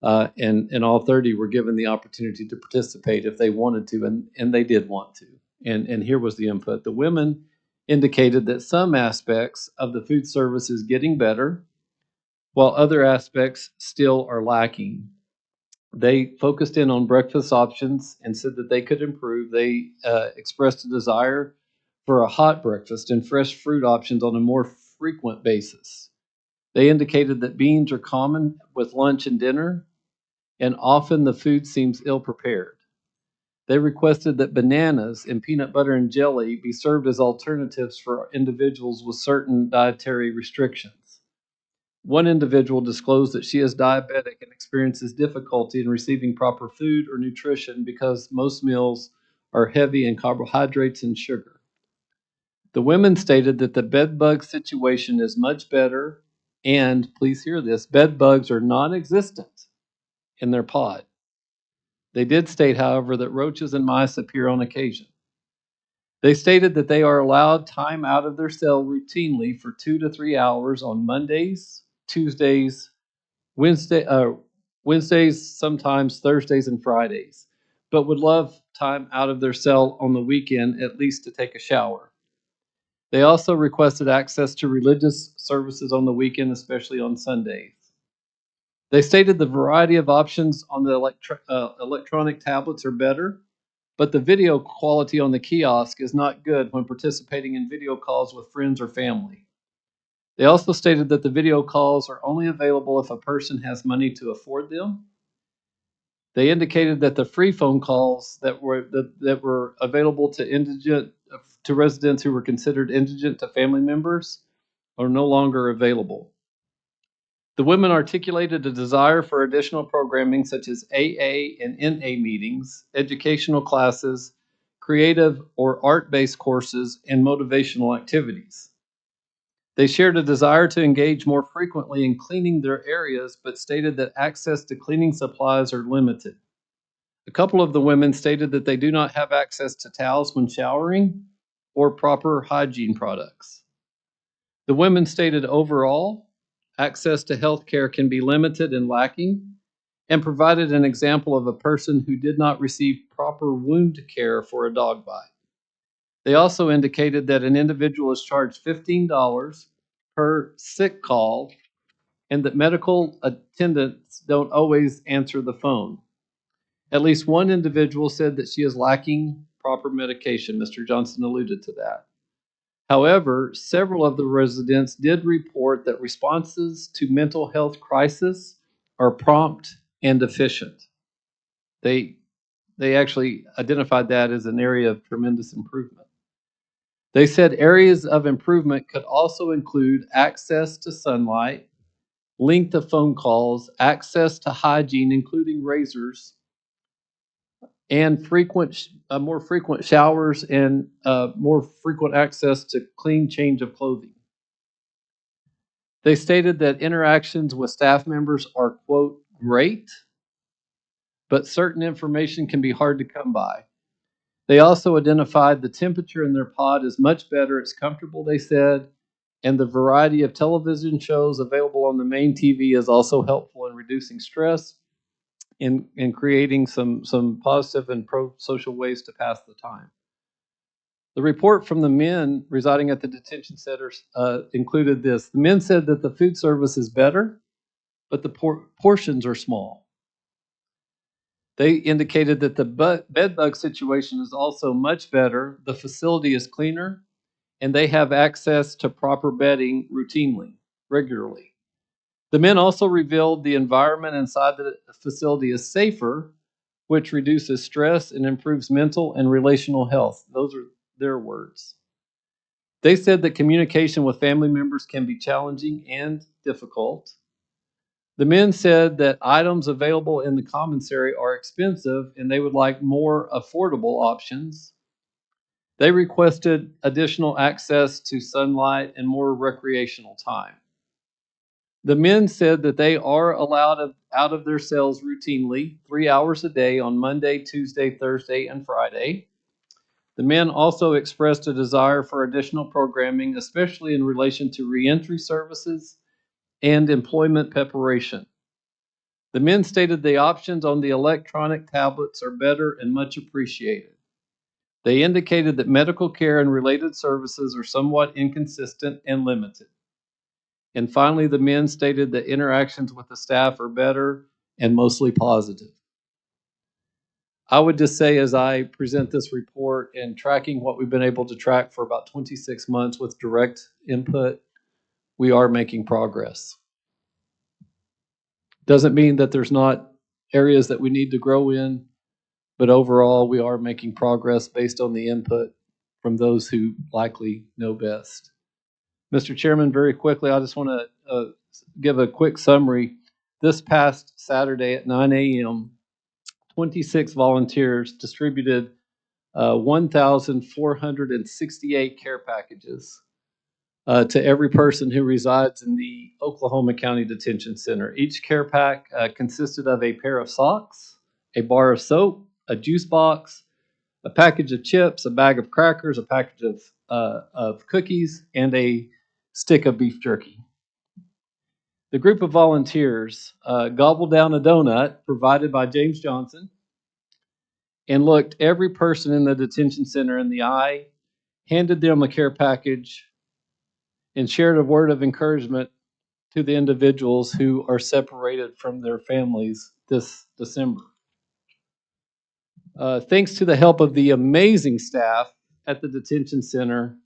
And all 30 were given the opportunity to participate if they wanted to, and they did want to. And here was the input. The women indicated that some aspects of the food service is getting better, while other aspects still are lacking. They focused in on breakfast options and said that they could improve. They expressed a desire for a hot breakfast and fresh fruit options on a more frequent basis. They indicated that beans are common with lunch and dinner, and often the food seems ill prepared. They requested that bananas and peanut butter and jelly be served as alternatives for individuals with certain dietary restrictions. One individual disclosed that she is diabetic and experiences difficulty in receiving proper food or nutrition because most meals are heavy in carbohydrates and sugar. The women stated that the bed bug situation is much better, and please hear this, bed bugs are non-existent in their pod. They did state, however, that roaches and mice appear on occasion. They stated that they are allowed time out of their cell routinely for 2 to 3 hours on Mondays, Tuesdays, Wednesdays, sometimes Thursdays and Fridays, but would love time out of their cell on the weekend, at least to take a shower. They also requested access to religious services on the weekend, especially on Sundays. They stated the variety of options on the electronic tablets are better, but the video quality on the kiosk is not good when participating in video calls with friends or family. They also stated that the video calls are only available if a person has money to afford them. They indicated that the free phone calls that were available to residents who were considered indigent to family members are no longer available. The women articulated a desire for additional programming such as AA and NA meetings, educational classes, creative or art-based courses, and motivational activities. They shared a desire to engage more frequently in cleaning their areas, but stated that access to cleaning supplies are limited. A couple of the women stated that they do not have access to towels when showering or proper hygiene products. The women stated overall, access to health care can be limited and lacking, and provided an example of a person who did not receive proper wound care for a dog bite. They also indicated that an individual is charged $15 per sick call and that medical attendants don't always answer the phone. At least one individual said that she is lacking proper medication. Mr. Johnson alluded to that. However, several of the residents did report that responses to mental health crisis are prompt and efficient. They actually identified that as an area of tremendous improvement. They said areas of improvement could also include access to sunlight, length of phone calls, access to hygiene, including razors, and more frequent showers and more frequent access to clean change of clothing. They stated that interactions with staff members are, quote, great, but certain information can be hard to come by. They also identified the temperature in their pod is much better. It's comfortable, they said, and the variety of television shows available on the main TV is also helpful in reducing stress and creating some positive and pro-social ways to pass the time. The report from the men residing at the detention centers included this. The men said that the food service is better, but the portions are small. They indicated that the bed bug situation is also much better, the facility is cleaner, and they have access to proper bedding regularly. The men also revealed the environment inside the facility is safer, which reduces stress and improves mental and relational health. Those are their words. They said that communication with family members can be challenging and difficult. The men said that items available in the commissary are expensive and they would like more affordable options. They requested additional access to sunlight and more recreational time. The men said that they are allowed out of their cells routinely, 3 hours a day on Monday, Tuesday, Thursday, and Friday. The men also expressed a desire for additional programming, especially in relation to reentry services and employment preparation. The men stated the options on the electronic tablets are better and much appreciated. They indicated that medical care and related services are somewhat inconsistent and limited. And finally, the men stated that interactions with the staff are better and mostly positive. I would just say, as I present this report and tracking what we've been able to track for about 26 months with direct input, we are making progress. Doesn't mean that there's not areas that we need to grow in, but overall, we are making progress based on the input from those who likely know best. Mr. Chairman, very quickly, I just want to give a quick summary. This past Saturday at 9 a.m., 26 volunteers distributed 1,468 care packages to every person who resides in the Oklahoma County Detention Center. Each care pack consisted of a pair of socks, a bar of soap, a juice box, a package of chips, a bag of crackers, a package of cookies, and a stick of beef jerky. The group of volunteers gobbled down a donut provided by James Johnson and looked every person in the detention center in the eye, handed them a care package, and shared a word of encouragement to the individuals who are separated from their families this December. Thanks to the help of the amazing staff at the detention center,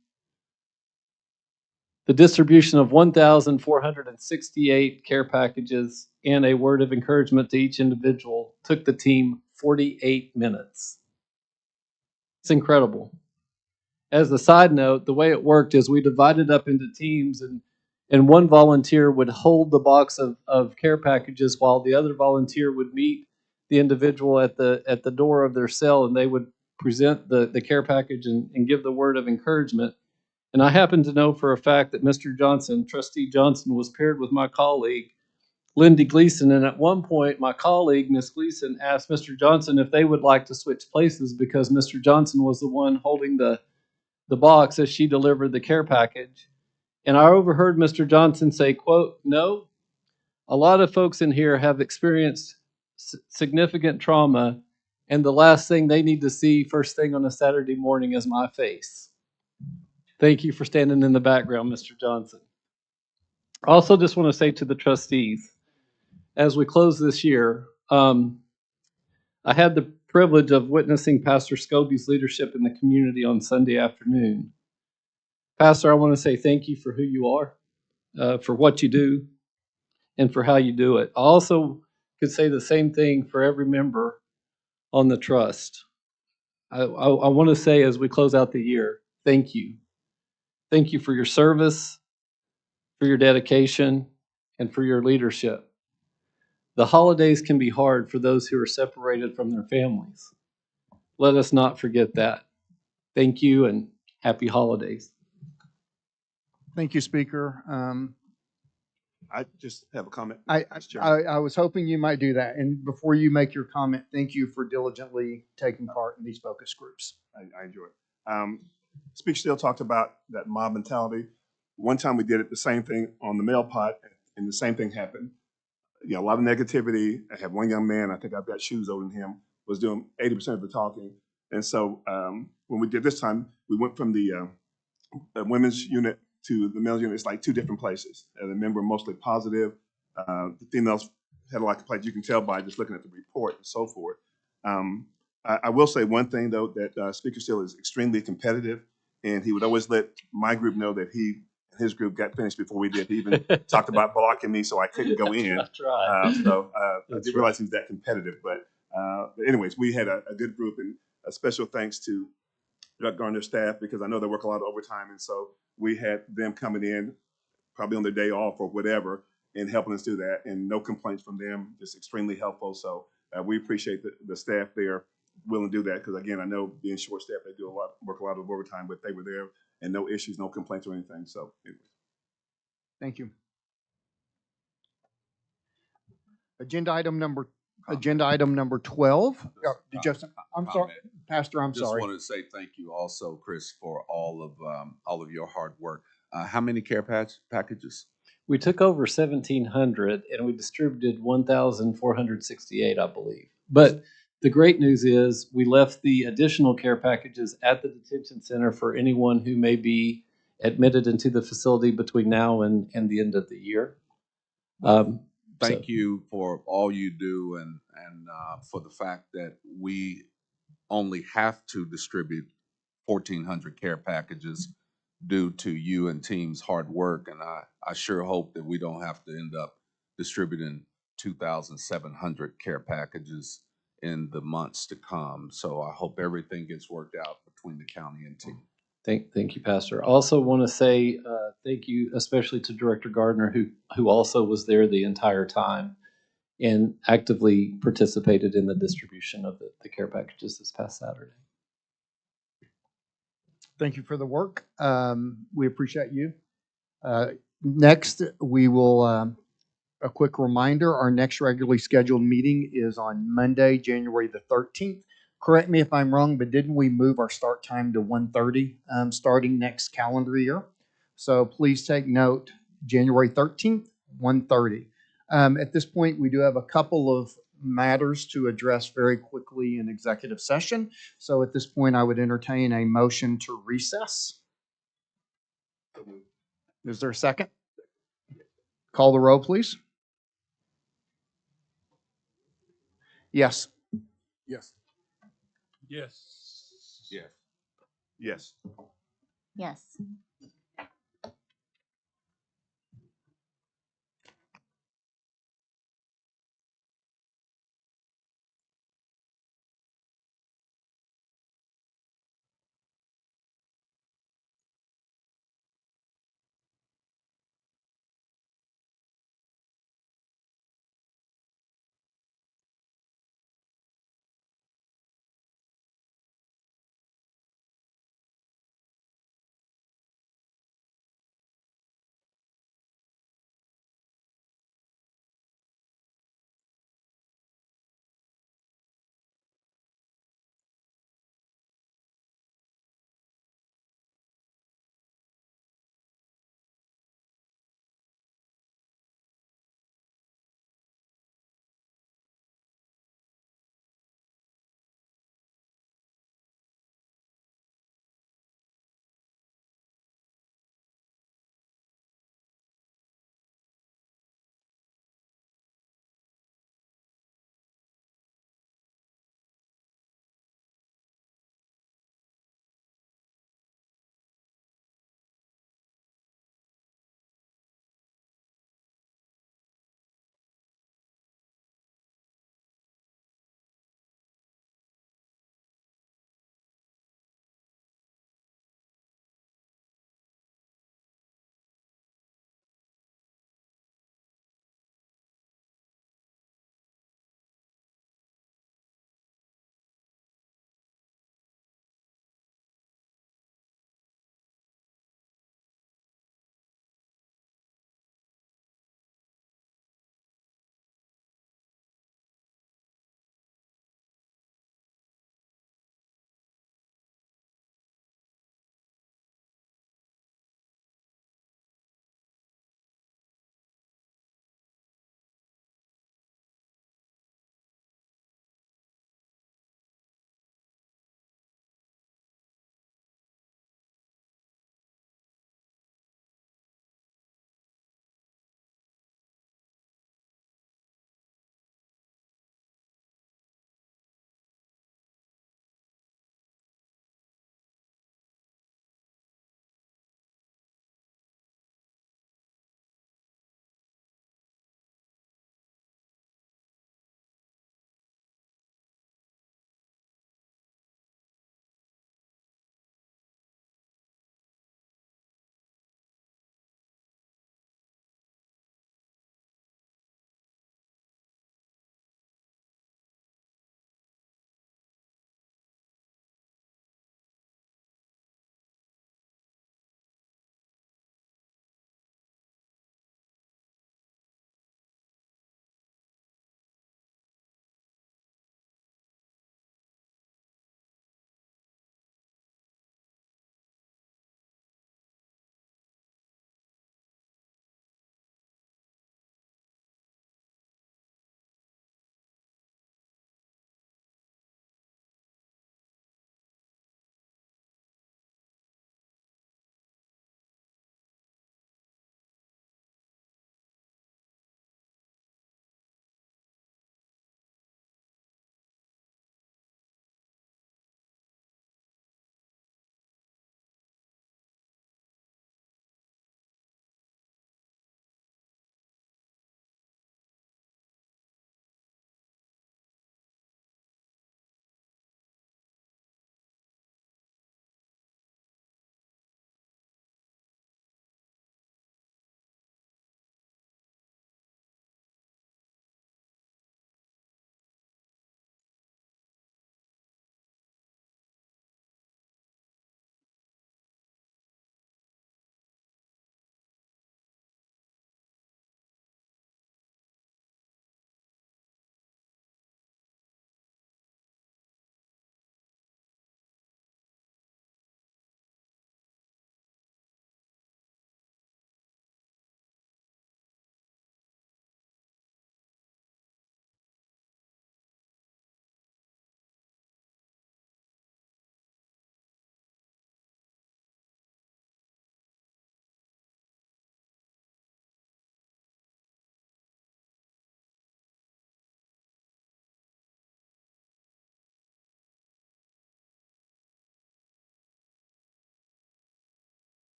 the distribution of 1,468 care packages and a word of encouragement to each individual took the team 48 minutes. It's incredible. As a side note, the way it worked is we divided up into teams, and one volunteer would hold the box of care packages while the other volunteer would meet the individual at the door of their cell, and they would present the care package and give the word of encouragement. And I happen to know for a fact that Mr. Johnson, Trustee Johnson, was paired with my colleague, Lindy Gleason. And at one point, my colleague, Ms. Gleason, asked Mr. Johnson if they would like to switch places because Mr. Johnson was the one holding the box as she delivered the care package. And I overheard Mr. Johnson say, quote, "No, a lot of folks in here have experienced significant trauma, and the last thing they need to see first thing on a Saturday morning is my face." Thank you for standing in the background, Mr. Johnson. I also just want to say to the trustees, as we close this year, I had the privilege of witnessing Pastor Scobie's leadership in the community on Sunday afternoon. Pastor, I want to say thank you for who you are, for what you do, and for how you do it. I also could say the same thing for every member on the trust. I want to say as we close out the year, thank you. Thank you for your service, for your dedication, and for your leadership. The holidays can be hard for those who are separated from their families. Let us not forget that. Thank you and happy holidays.
Thank you, Speaker.
I just have a comment.
I
Mr. Chairman.
was hoping you might do that. And before you make your comment, thank you for diligently taking part in these focus groups.
I enjoy it. Speaker Steele talked about that mob mentality. One time we did it, the same thing on the mail pot, and the same thing happened. You know, a lot of negativity. I have one young man, I think I've got shoes older than him, was doing 80% of the talking. And so when we did this time, we went from the women's unit to the male's unit. It's like two different places. The men were mostly positive. The females had a lot of complaints. You can tell by just looking at the report and so forth. I will say one thing, though, that Speaker Steele is extremely competitive, and he would always let my group know that he and his group got finished before we did. He even talked about blocking me so I couldn't go in.
That's right.
I didn't realize he was that competitive. But anyways, we had a good group, and a special thanks to Doug Garner's staff, because I know they work a lot of overtime, and so we had them coming in probably on their day off or whatever, in helping us do that, and no complaints from them, just extremely helpful. So we appreciate the staff there willing to do that, because again, I know being short staffed, they do work a lot of overtime, but they were there and no issues, no complaints or anything. So anyway.
Thank you. Agenda item number 12. Did you have some, I'm sorry,
Comment.
Pastor, I'm
Just
sorry.
wanted to say thank you also, Chris, for all of your hard work. How many care packages?
We took over 1,700 and we distributed 1,468, I believe. But the great news is we left the additional care packages at the detention center for anyone who may be admitted into the facility between now and the end of the year.
Thank you for all you do and for the fact that we only have to distribute 1,400 care packages due to you and team's hard work. And I sure hope that we don't have to end up distributing 2,700 care packages in the months to come. So I hope everything gets worked out between the county and team.
Thank you, Pastor. Also want to say thank you, especially to Director Gardner, who also was there the entire time and actively participated in the distribution of the care packages this past Saturday.
Thank you for the work. We appreciate you. Next, we will, a quick reminder, our next regularly scheduled meeting is on Monday, January the 13th. Correct me if I'm wrong, but didn't we move our start time to 1:30 starting next calendar year? So please take note, January 13th, 1:30. At this point, we do have a couple of matters to address very quickly in executive session. So at this point, I would entertain a motion to recess. Is there a second? Call the roll, please. Yes.
Yes.
Yes.
Yes.
Yes.
Yes.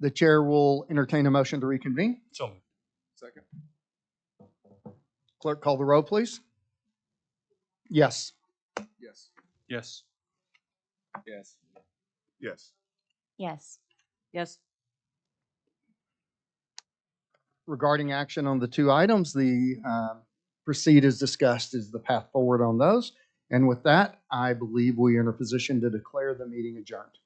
The chair will entertain a motion to reconvene.
So moved.
Second.
Clerk, call the roll, please. Yes.
Yes.
Yes.
Yes.
Yes.
Yes.
Yes.
Regarding action on the two items, the proceed as discussed is the path forward on those. And with that, I believe we are in a position to declare the meeting adjourned.